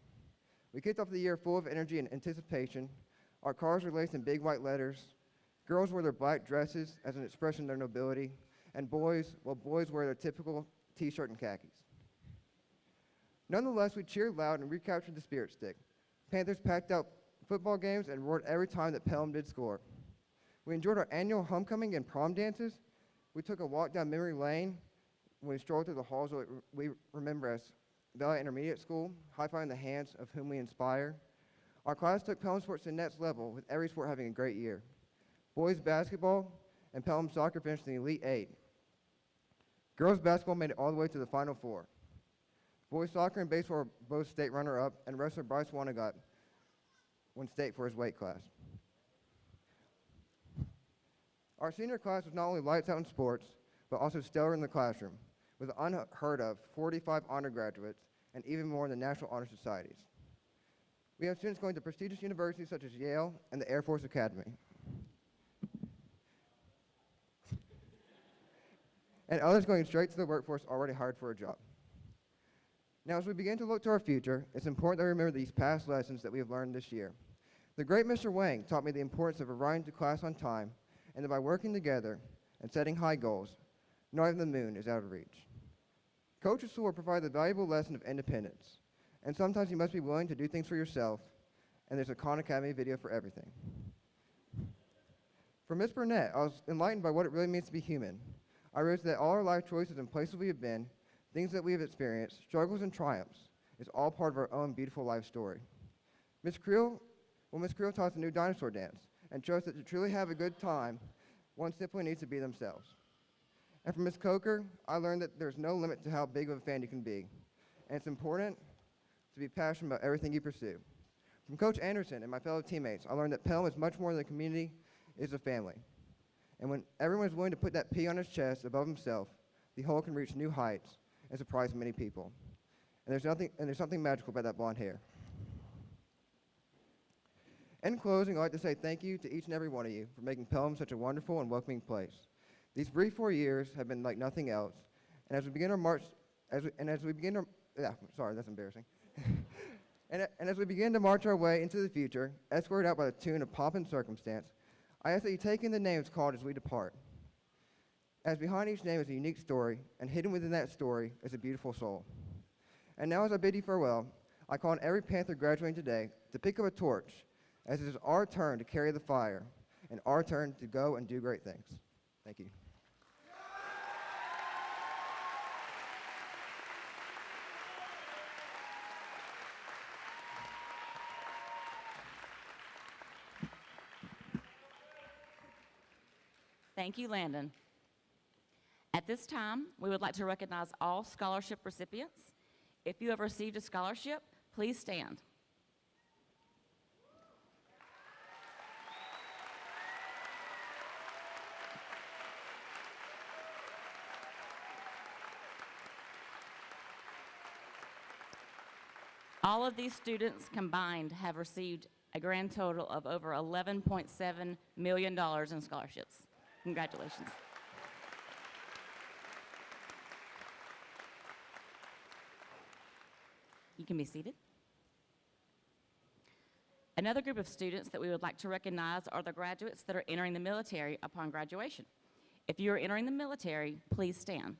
Speaker 6: We kicked off the year full of energy and anticipation. Our cars were laced in big white letters. Girls wore their black dresses as an expression of their nobility. And boys, well, boys wear their typical t-shirt and khakis. Nonetheless, we cheered loud and recaptured the spirit stick. Panthers packed out football games and roared every time that Pelham did score. We enjoyed our annual homecoming and prom dances. We took a walk down memory lane when we strolled through the halls of what we remember as Valley Intermediate School, high-fiving the hands of whom we inspire. Our class took Pelham sports to the next level, with every sport having a great year. Boys basketball and Pelham soccer finished in the Elite Eight. Girls basketball made it all the way to the Final Four. Boys soccer and baseball were both state runner-up, and wrestler Bryce Wannagot won state for his weight class. Our senior class was not only lights out in sports, but also stellar in the classroom, with unheard of 45 honor graduates and even more in the National Honor Societies. We have students going to prestigious universities such as Yale and the Air Force Academy. And others going straight to the workforce already hired for a job. Now, as we begin to look to our future, it's important that we remember these past lessons that we have learned this year. The great Mr. Wang taught me the importance of arriving to class on time, and that by working together and setting high goals, not even the moon is out of reach. Coach Sewell provided the valuable lesson of independence, and sometimes you must be willing to do things for yourself, and there's a Khan Academy video for everything. From Miss Burnett, I was enlightened by what it really means to be human. I realized that all our life choices and places we have been, things that we have experienced, struggles and triumphs, is all part of our own beautiful life story. Miss Creel taught us a new dinosaur dance and showed us that to truly have a good time, one simply needs to be themselves. And from Miss Coker, I learned that there's no limit to how big of a fan you can be, and it's important to be passionate about everything you pursue. From Coach Anderson and my fellow teammates, I learned that Pelham is much more than a community, it is a family. And when everyone is willing to put that P on his chest above himself, the whole can reach new heights and surprise many people. And there's something magical about that blonde hair. In closing, I'd like to say thank you to each and every one of you for making Pelham such a wonderful and welcoming place. These brief 4 years have been like nothing else, and as we begin our march, sorry, that's embarrassing. And as we begin to march our way into the future, escorted out by the tune of pomp and circumstance, I ask that you take in the names called as we depart. As behind each name is a unique story, and hidden within that story is a beautiful soul. And now as I bid you farewell, I call on every Panther graduating today to pick up a torch, as it is our turn to carry the fire, and our turn to go and do great things. Thank you.
Speaker 7: Thank you, Landon. At this time, we would like to recognize all scholarship recipients. If you have received a scholarship, please stand. All of these students combined have received a grand total of over $11.7 million in scholarships. Congratulations. You can be seated. Another group of students that we would like to recognize are the graduates that are entering the military upon graduation. If you are entering the military, please stand.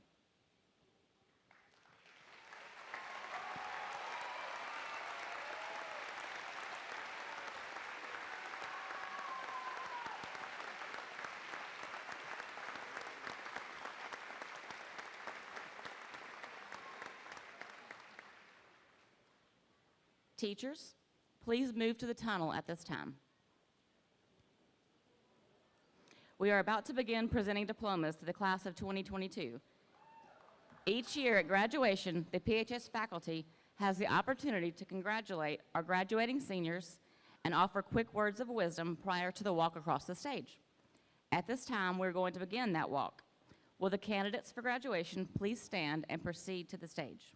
Speaker 7: Teachers, please move to the tunnel at this time. We are about to begin presenting diplomas to the class of 2022. Each year at graduation, the PHS faculty has the opportunity to congratulate our graduating seniors and offer quick words of wisdom prior to the walk across the stage. At this time, we're going to begin that walk. Will the candidates for graduation please stand and proceed to the stage?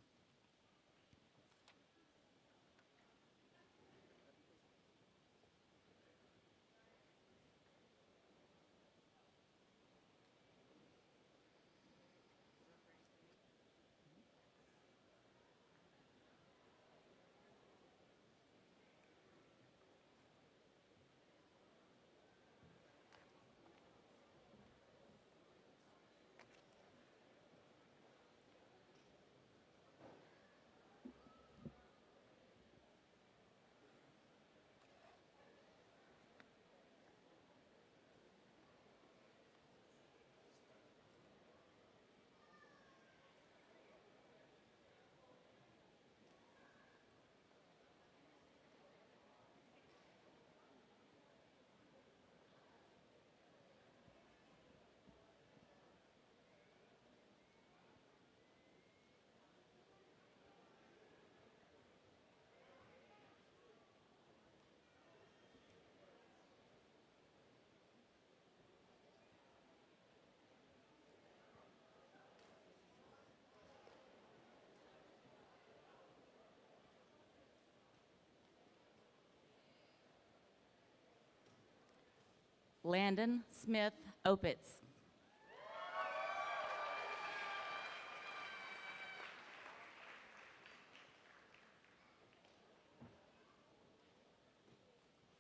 Speaker 7: Landon Smith Opitz.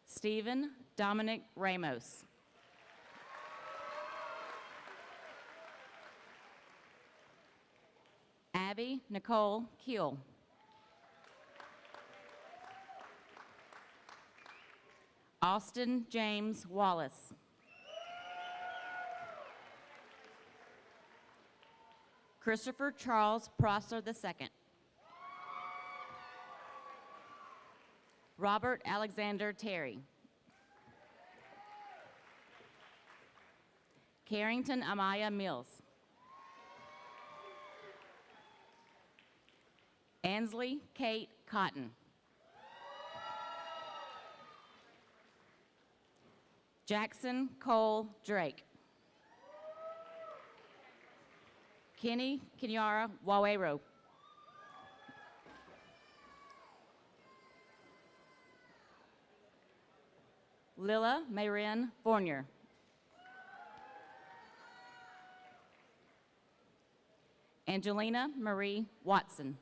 Speaker 7: Stephen Dominic Ramos. Abby Nicole Keel. Austin James Wallace. Christopher Charles Prosser II. Robert Alexander Terry. Carrington Amaya Mills. Ansley Kate Cotton. Jackson Cole Drake. Kenny Kenyara Wawero. Lila Mayrin Fournier. Angelina Marie Watson.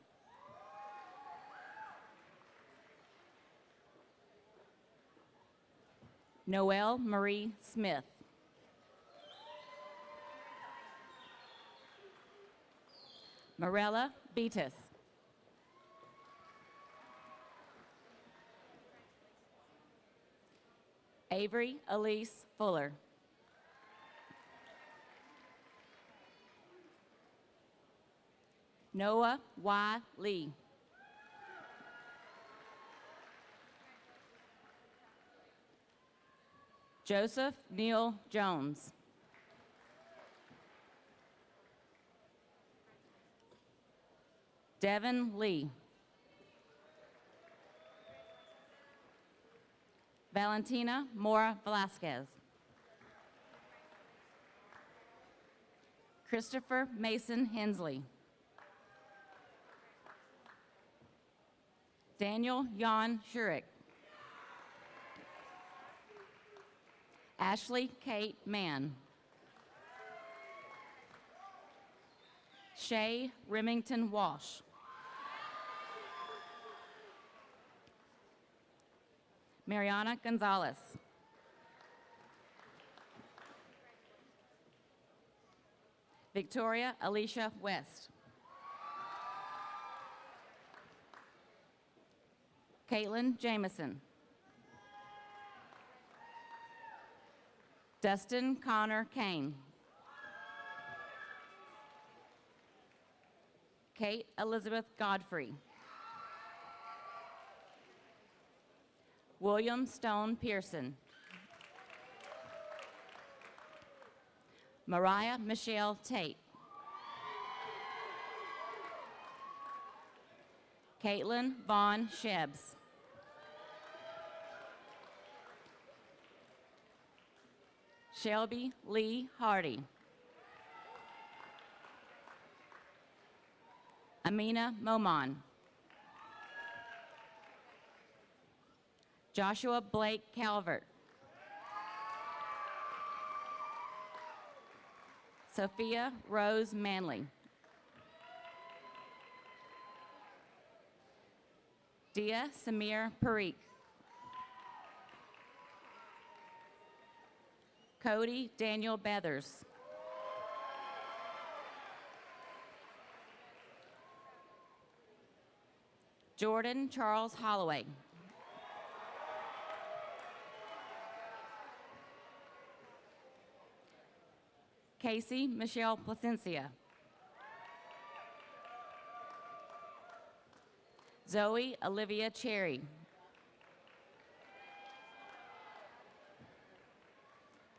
Speaker 7: Noelle Marie Smith. Morella Beatus. Avery Elise Fuller. Noah Y. Lee. Joseph Neal Jones. Devin Lee. Valentina Mora Velasquez. Christopher Mason Hensley. Daniel Jan Shurik. Ashley Kate Mann. Shay Remington Walsh. Mariana Gonzalez. Victoria Alicia West. Caitlin Jameson. Dustin Connor Kane. Kate Elizabeth Godfrey. William Stone Pearson. Mariah Michelle Tate. Caitlin Vaughn Shebs. Shelby Lee Hardy. Amina Momon. Joshua Blake Calvert. Sophia Rose Manley. Dia Samir Parikh. Cody Daniel Beathers. Jordan Charles Holloway. Casey Michelle Placencia. Zoe Olivia Cherry.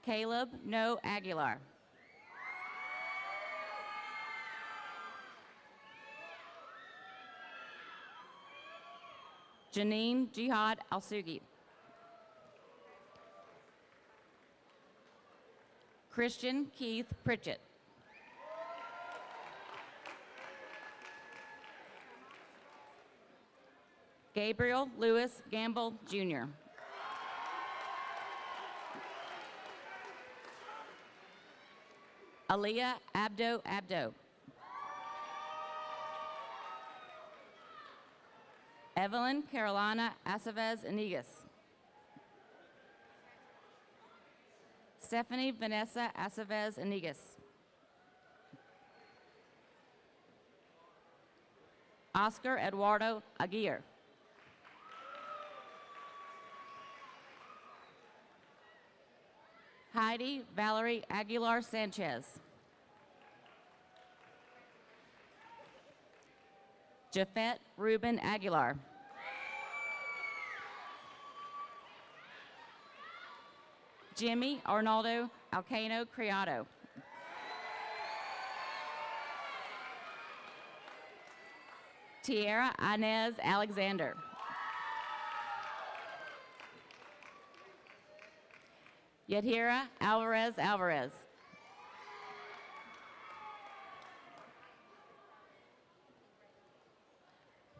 Speaker 7: Caleb No Aguilar. Janine Jihad Al-Sugi. Christian Keith Pritchett. Gabriel Lewis Gamble, Jr. Aliyah Abdo. Evelyn Carolina Acevez Inigas. Stephanie Vanessa Acevez Inigas. Oscar Eduardo Aguirre. Heidi Valerie Aguilar Sanchez. Jafet Ruben Aguilar. Jimmy Arnaldo Alcano Criado. Tierra Inez Alexander. Yadira Alvarez.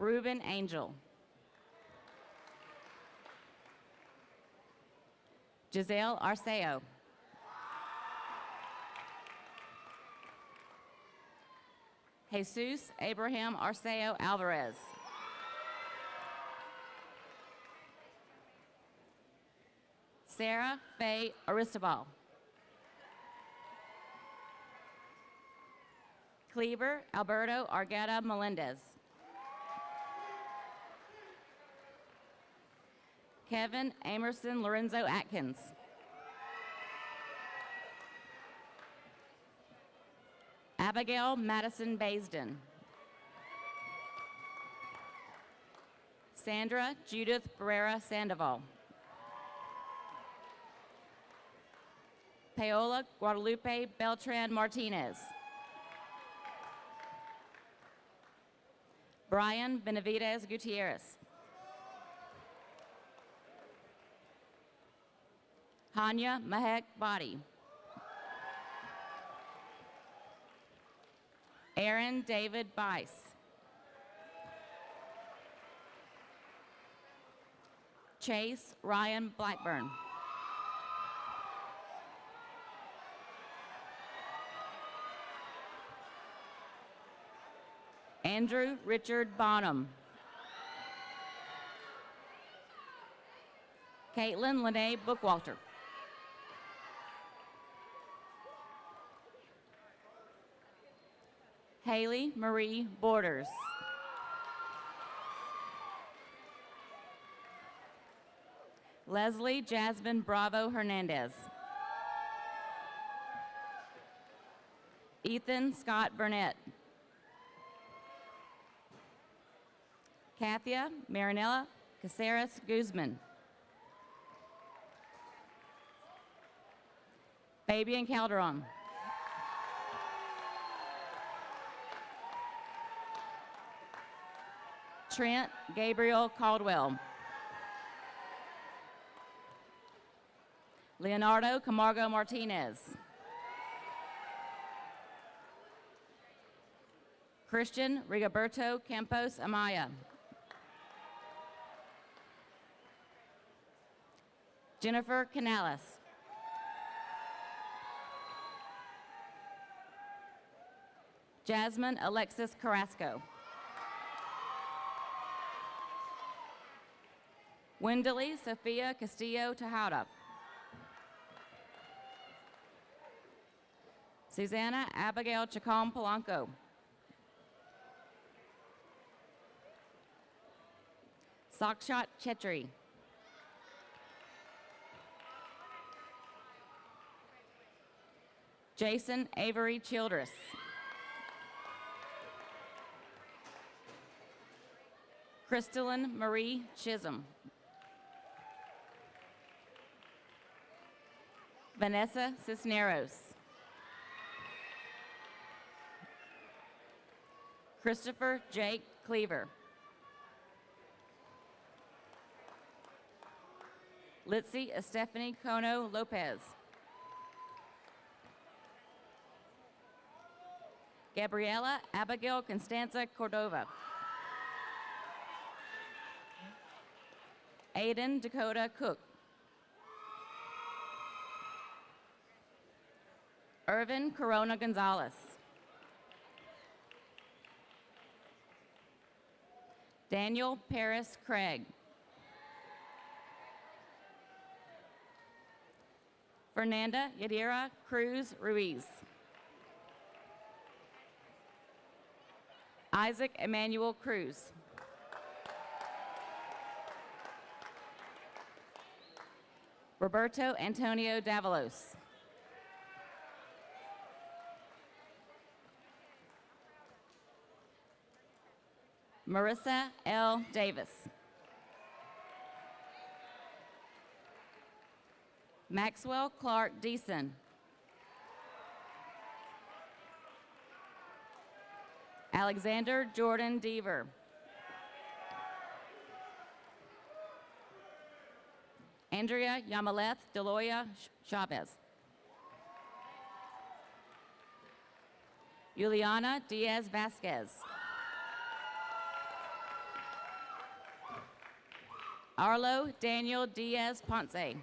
Speaker 7: Ruben Angel. Giselle Arceo. Jesus Abraham Arceo Alvarez. Sarah Faye Aristobal. Cleaver Alberto Argueta Melendez. Kevin Amerson Lorenzo Atkins. Abigail Madison Baisden. Sandra Judith Barrera Sandoval. Paola Guadalupe Beltran Martinez. Brian Benavidez Gutierrez. Hanya Mahek Body. Aaron David Bice. Chase Ryan Blackburn. Andrew Richard Bonham. Caitlin Lene Bookwalter. Haley Marie Borders. Leslie Jasmine Bravo Hernandez. Ethan Scott Burnett. Kathia Marinella Caceres Guzman. Fabian Calderon. Trent Gabriel Caldwell. Leonardo Camargo Martinez. Christian Rigoberto Campos Amaya. Jennifer Canales. Jasmine Alexis Carrasco. Wendeley Sophia Castillo Tejada. Susanna Abigail Chacon Polanco. Sakshat Chetri. Jason Avery Childress. Crystalline Marie Chisholm. Vanessa Cisneros. Christopher Jake Cleaver. Litzy Estefany Cono Lopez. Gabriela Abigail Constanza Cordova. Aiden Dakota Cook. Irvin Corona Gonzalez. Daniel Paris Craig. Fernanda Yadira Cruz Ruiz. Isaac Emmanuel Cruz. Roberto Antonio Davalos. Marissa L. Davis. Maxwell Clark Deason. Alexander Jordan Deaver. Andrea Yamaleth Deloya Chavez. Juliana Diaz Vasquez. Arlo Daniel Diaz Ponce.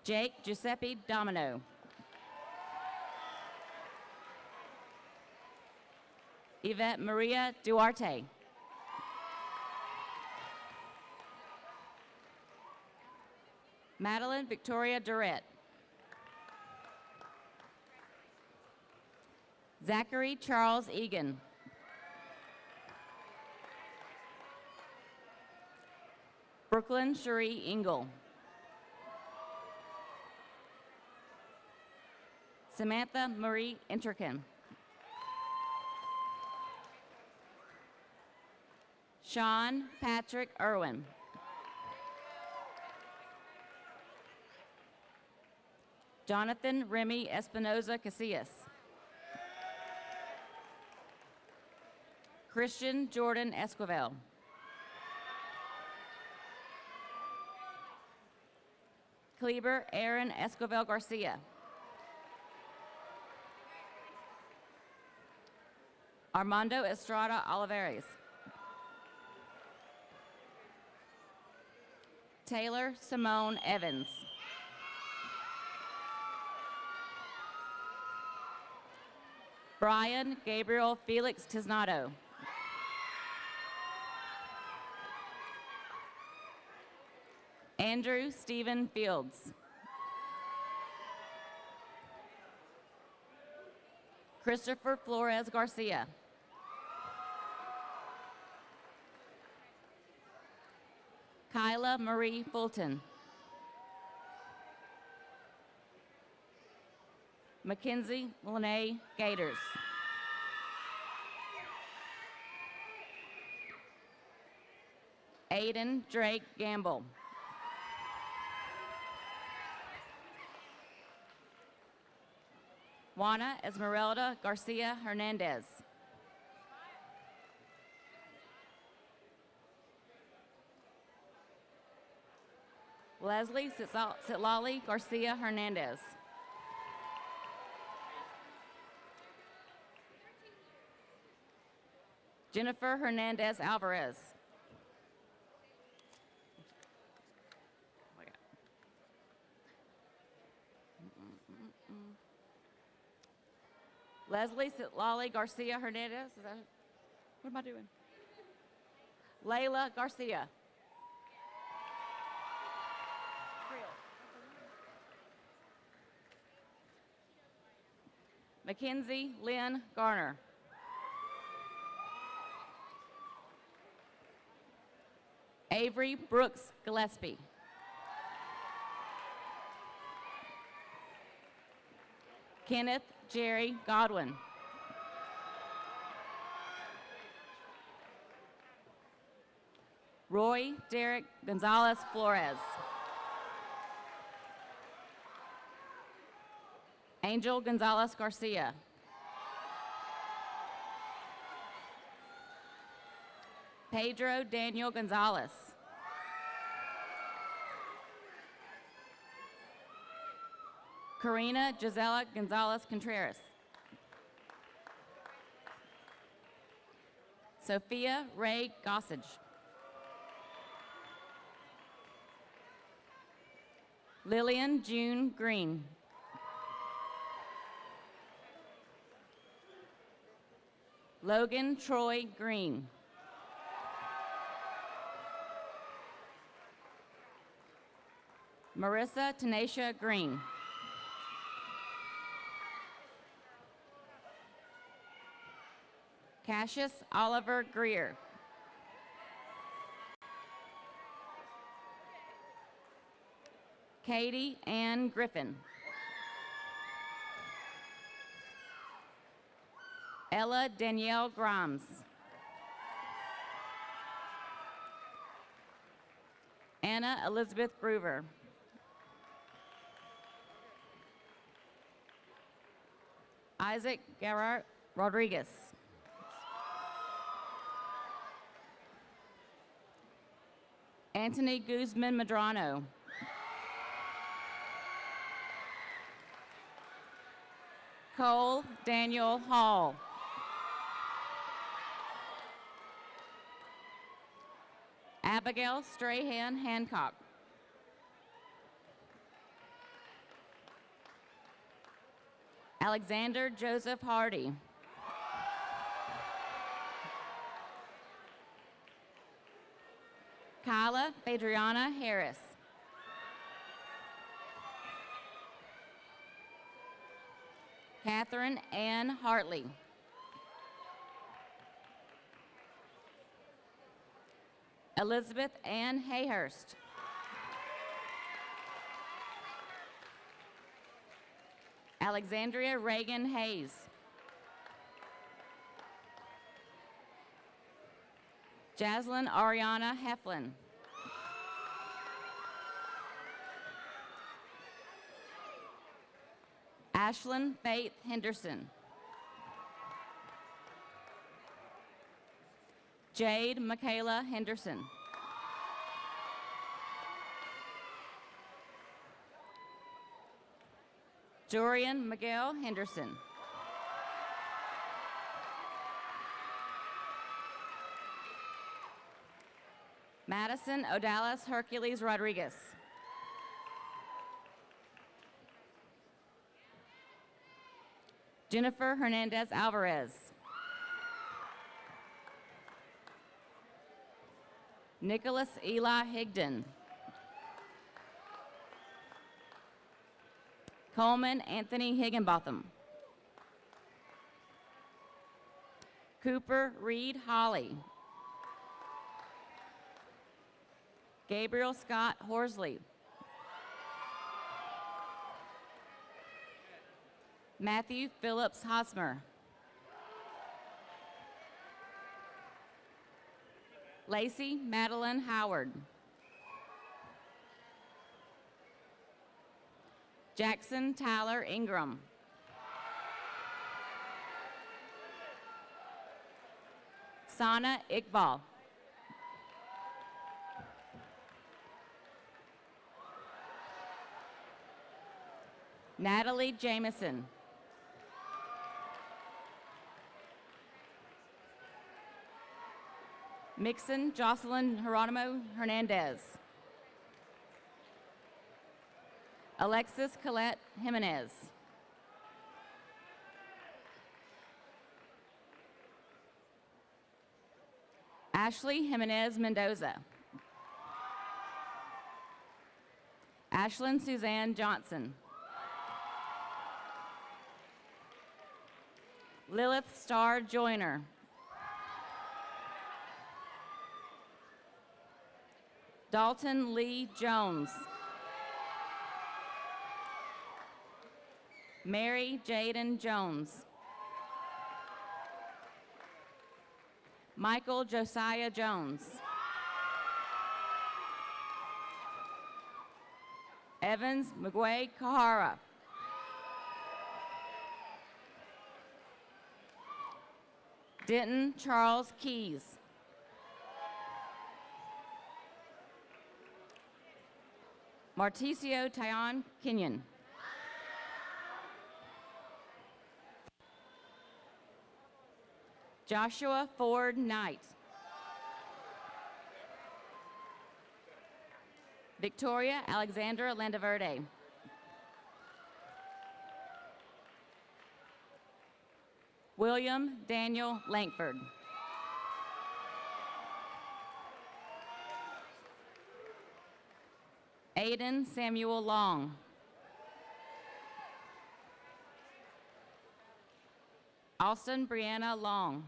Speaker 7: Jake Giuseppe Domino. Yvette Maria Duarte. Madeline Victoria Durrett. Zachary Charles Egan. Brooklyn Cherie Engel. Samantha Marie Interkin. Sean Patrick Irwin. Jonathan Remy Espinoza Casillas. Christian Jordan Esquivel. Kleber Aaron Esquivel Garcia. Armando Estrada Olivares. Taylor Simone Evans. Brian Gabriel Felix Tisnado. Andrew Stephen Fields. Christopher Flores Garcia. Kyla Marie Fulton. Mackenzie Lene Gators. Aiden Drake Gamble. Juana Esmeralda Garcia Hernandez. Leslie Sitlali Garcia Hernandez. Jennifer Hernandez Alvarez. Leslie Sitlali Garcia Hernandez. Is that, what am I doing? Layla Garcia. Mackenzie Lynn Garner. Avery Brooks Gillespie. Kenneth Jerry Godwin. Roy Derek Gonzalez Flores. Angel Gonzalez Garcia. Pedro Daniel Gonzalez. Karina Gisela Gonzalez Contreras. Sophia Ray Gossage. Lillian June Green. Logan Troy Green. Marissa Tanisha Green. Cassius Oliver Greer. Katie Ann Griffin. Ella Danielle Grimes. Anna Elizabeth Groover. Isaac Gerard Rodriguez. Anthony Guzman Medrano. Cole Daniel Hall. Abigail Strahan Hancock. Alexander Joseph Hardy. Kyla Adriana Harris. Catherine Ann Hartley. Elizabeth Ann Hayhurst. Alexandria Reagan Hayes. Jaslyn Ariana Heflin. Ashlyn Faith Henderson. Jade Michaela Henderson. Dorian Miguel Henderson. Madison Odalis Hercules Rodriguez. Jennifer Hernandez Alvarez. Nicholas Eli Higdon. Coleman Anthony Higginbotham. Cooper Reed Holly. Gabriel Scott Horsley. Matthew Phillips Hosmer. Lacey Madeline Howard. Jackson Tyler Ingram. Sana Iqbal. Natalie Jameson. Mixon Jocelyn Geronimo Hernandez. Alexis Colette Jimenez. Ashley Jimenez Mendoza. Ashlyn Suzanne Johnson. Lilith Starr Joyner. Dalton Lee Jones. Mary Jaden Jones. Michael Josiah Jones. Evans Mugwe Kahara. Denton Charles Keys. Marticio Tyon Kenyon. Joshua Ford Knight. Victoria Alexandra Landaverde. William Daniel Lankford. Aiden Samuel Long. Austin Brianna Long.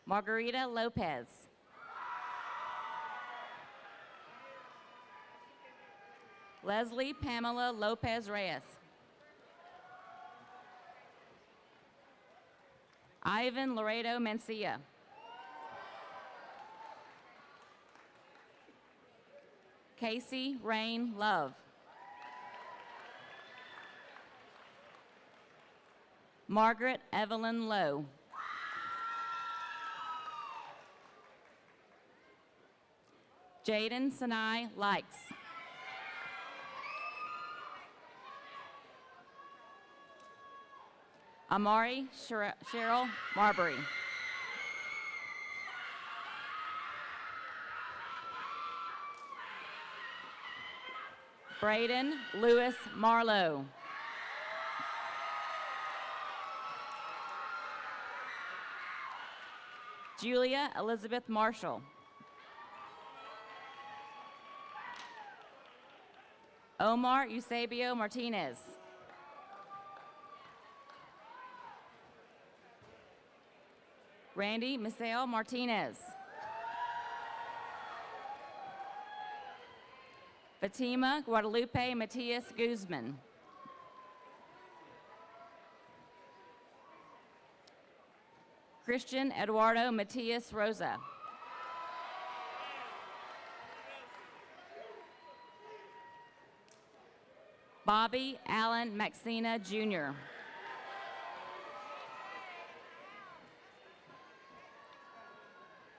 Speaker 7: Margarita Lopez. Leslie Pamela Lopez Reyes. Ivan Laredo Mencia. Casey Rain Love. Margaret Evelyn Lowe. Jaden Sinai Likes. Amari Cheryl Marbury. Braden Lewis Marlowe. Julia Elizabeth Marshall. Omar Eusebio Martinez. Randy Misael Martinez. Fatima Guadalupe Matias Guzman. Christian Eduardo Matias Rosa. Bobby Allen Maxina Jr.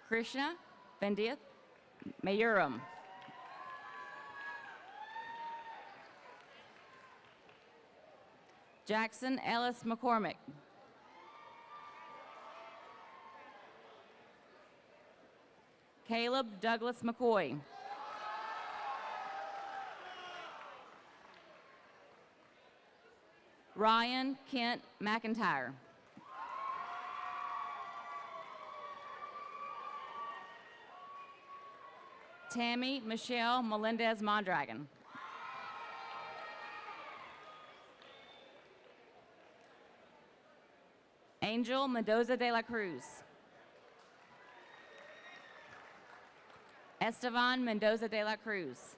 Speaker 7: Krishna Vendith Mayuram. Jackson Ellis McCormick. Caleb Douglas McCoy. Ryan Kent McIntyre. Tammy Michelle Melendez Mondragon. Angel Mendoza de la Cruz. Estevan Mendoza de la Cruz.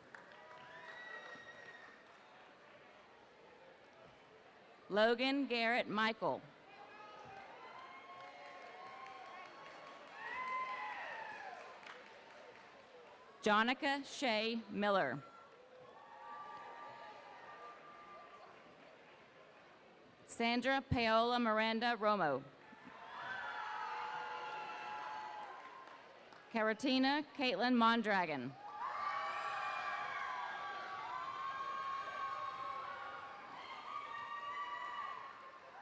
Speaker 7: Logan Garrett Michael. Jonica Shea Miller. Sandra Paola Miranda Romo. Caratina Caitlin Mondragon.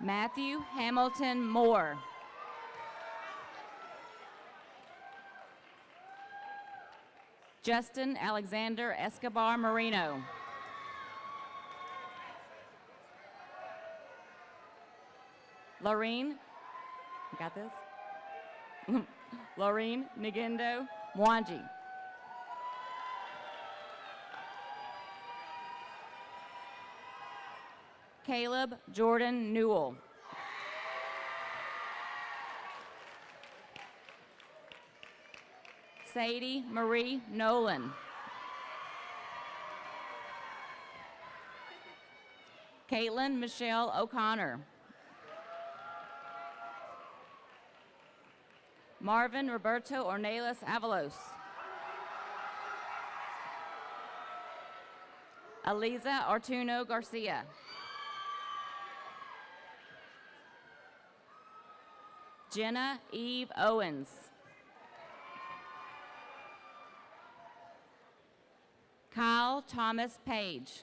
Speaker 7: Matthew Hamilton Moore. Justin Alexander Escobar Marino. Laureen, you got this? Laureen Nigendo Mwanji. Caleb Jordan Newell. Sadie Marie Nolan. Caitlin Michelle O'Connor. Marvin Roberto Ornelas Avalos. Aliza Artuno Garcia. Jenna Eve Owens. Kyle Thomas Page.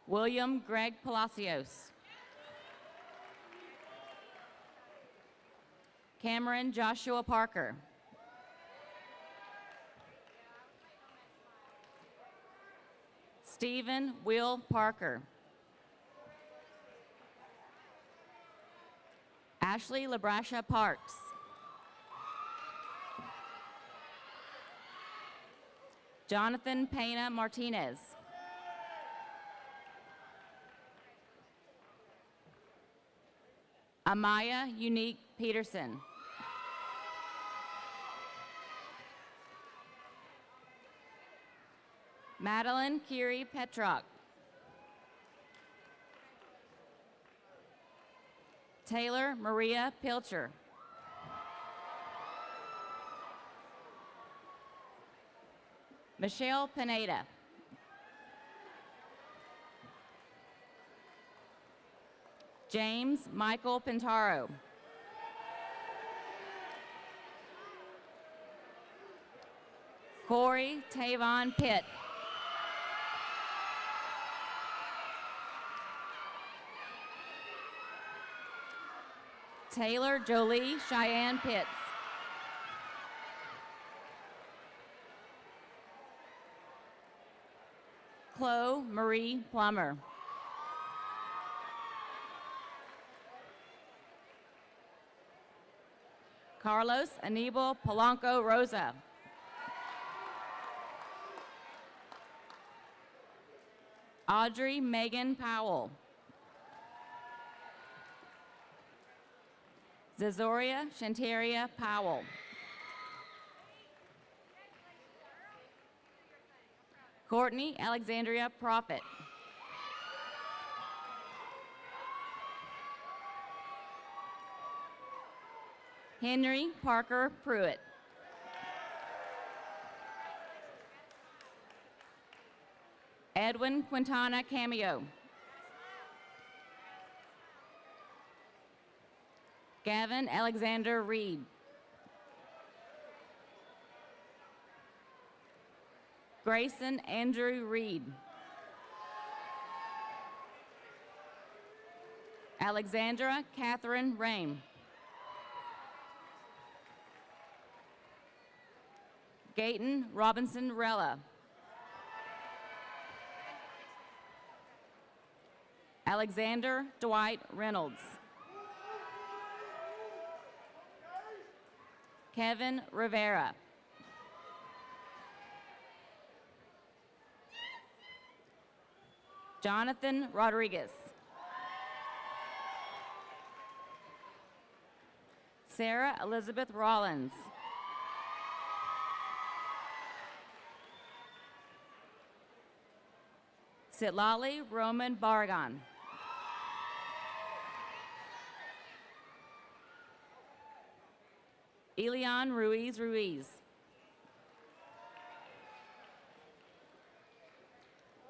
Speaker 7: William Greg Palacios. Cameron Joshua Parker. Stephen Will Parker. Ashley Labrasha Parks. Jonathan Pena Martinez. Amaya Unique Peterson. Madeline Kiri Petrock. Taylor Maria Pilcher. Michelle Pineda. James Michael Pintaro. Corey Tavon Pitt. Taylor Jolie Cheyenne Pitts. Chloe Marie Plummer. Carlos Anibal Polanco Rosa. Audrey Megan Powell. Zazoria Shantaria Powell. Courtney Alexandria Prophet. Henry Parker Pruitt. Edwin Quintana Cameo. Gavin Alexander Reed. Grayson Andrew Reed. Alexandra Catherine Rame. Gayton Robinson Rella. Alexander Dwight Reynolds. Kevin Rivera. Jonathan Rodriguez. Sarah Elizabeth Rollins. Sitlali Roman Barragan. Elian Ruiz Ruiz.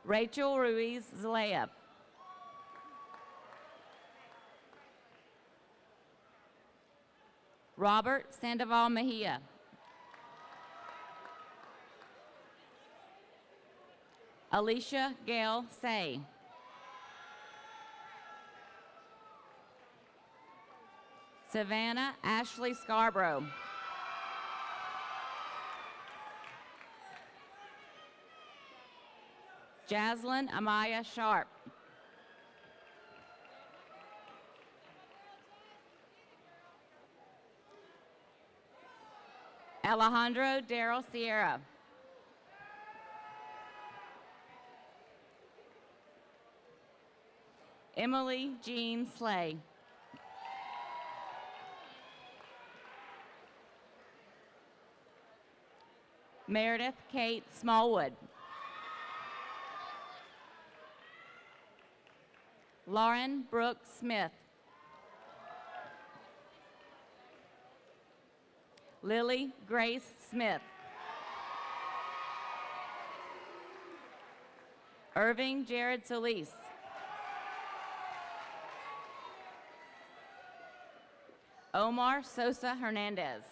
Speaker 7: Rachel Ruiz Zalea. Robert Sandoval Mejia. Alicia Gail Say. Savannah Ashley Scarborough. Jaslyn Amaya Sharp. Alejandro Darrell Sierra. Emily Jean Slay. Meredith Kate Smallwood. Lauren Brooke Smith. Lily Grace Smith. Irving Jared Solis. Omar Sosa Hernandez.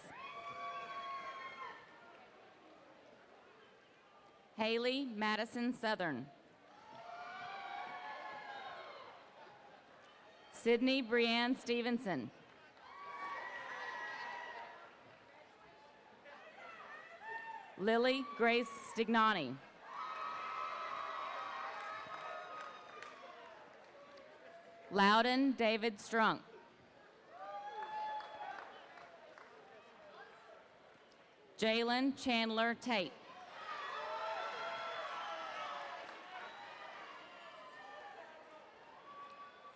Speaker 7: Haley Madison Southern. Sydney Brianne Stevenson. Lily Grace Stignani. Loudon David Strunk. Jalen Chandler Tate.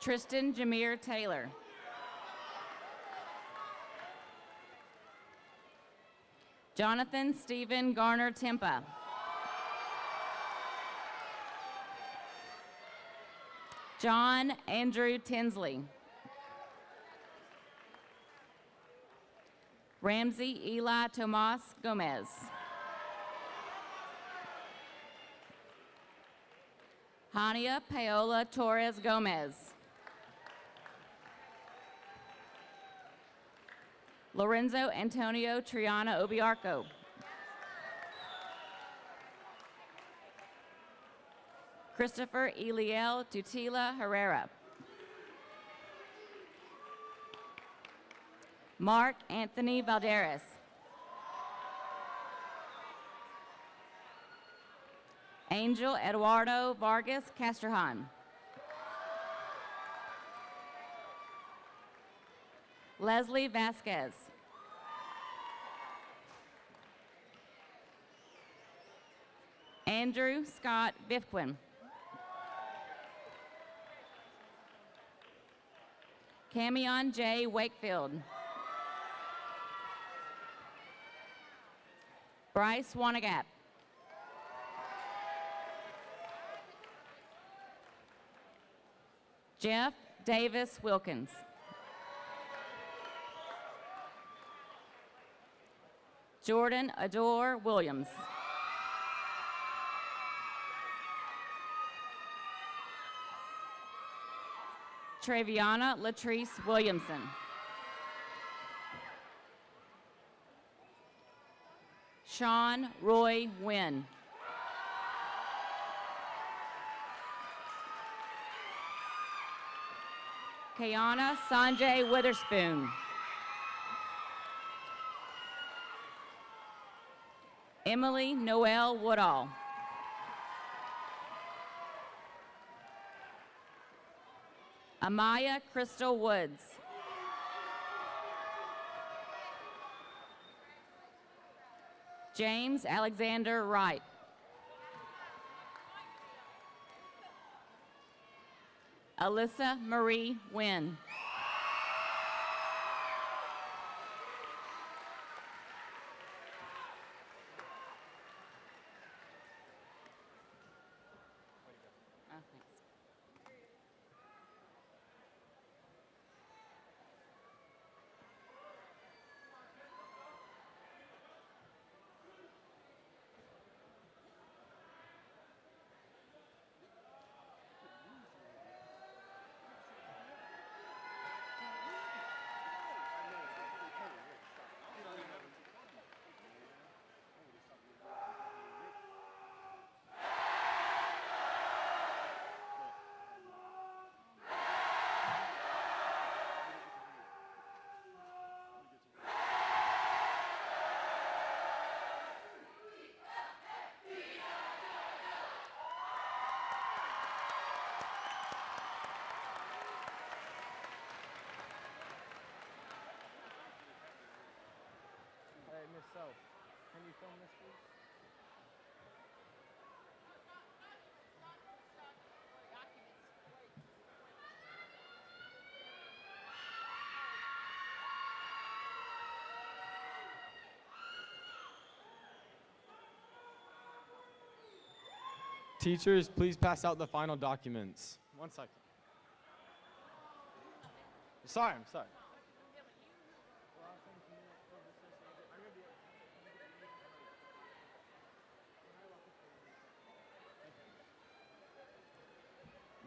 Speaker 7: Tristan Jameer Taylor. Jonathan Stephen Garner Timpa. John Andrew Tinsley. Ramsey Eli Tomas Gomez. Hania Paola Torres Gomez. Lorenzo Antonio Triana Obiarco. Christopher Eliel Tutila Herrera. Mark Anthony Valderas. Angel Eduardo Vargas Castrahan. Leslie Vasquez. Andrew Scott Vifquin. Camion J. Wakefield. Bryce Wanagap. Jeff Davis Wilkins. Jordan Adore Williams. Traviana Latrice Williamson. Sean Roy Wynn. Kayana Sanjay Witherspoon. Emily Noel Woodall. Amaya Crystal Woods. James Alexander Wright. Alyssa Marie Wynn. Oh, thanks.
Speaker 4: Hey, Miss Self, can you film this, please? Teachers, please pass out the final documents. 1 second. Sorry, I'm sorry.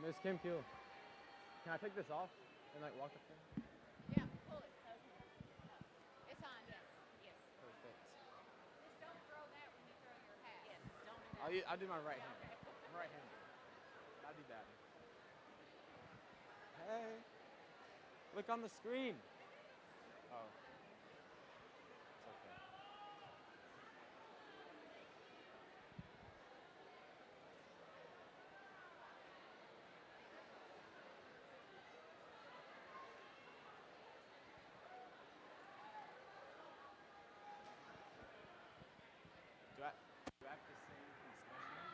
Speaker 4: Miss Kim Keel, can I take this off and like walk up there?
Speaker 2: Yeah, pull it. It's on, yes, yes.
Speaker 4: Perfect.
Speaker 2: Just don't throw that when you throw your hat. Yes, don't do that.
Speaker 4: I'll do my right hand. I'm right-handed. That'd be bad. Hey, look on the screen. Oh, it's okay. Do I have to sing in Spanish?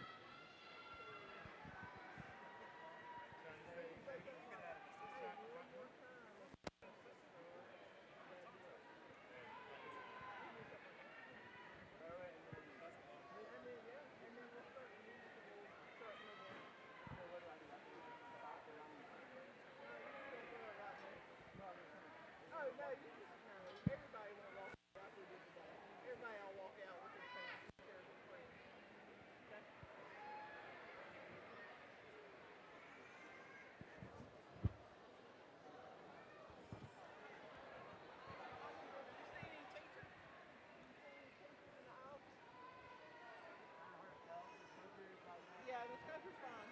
Speaker 8: Yeah, the cover's fine.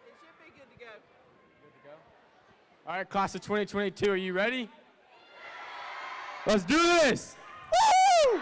Speaker 8: It should be good to go.
Speaker 4: Good to go? All right, class of 2022, are you ready? Let's do this!
Speaker 6: Woo!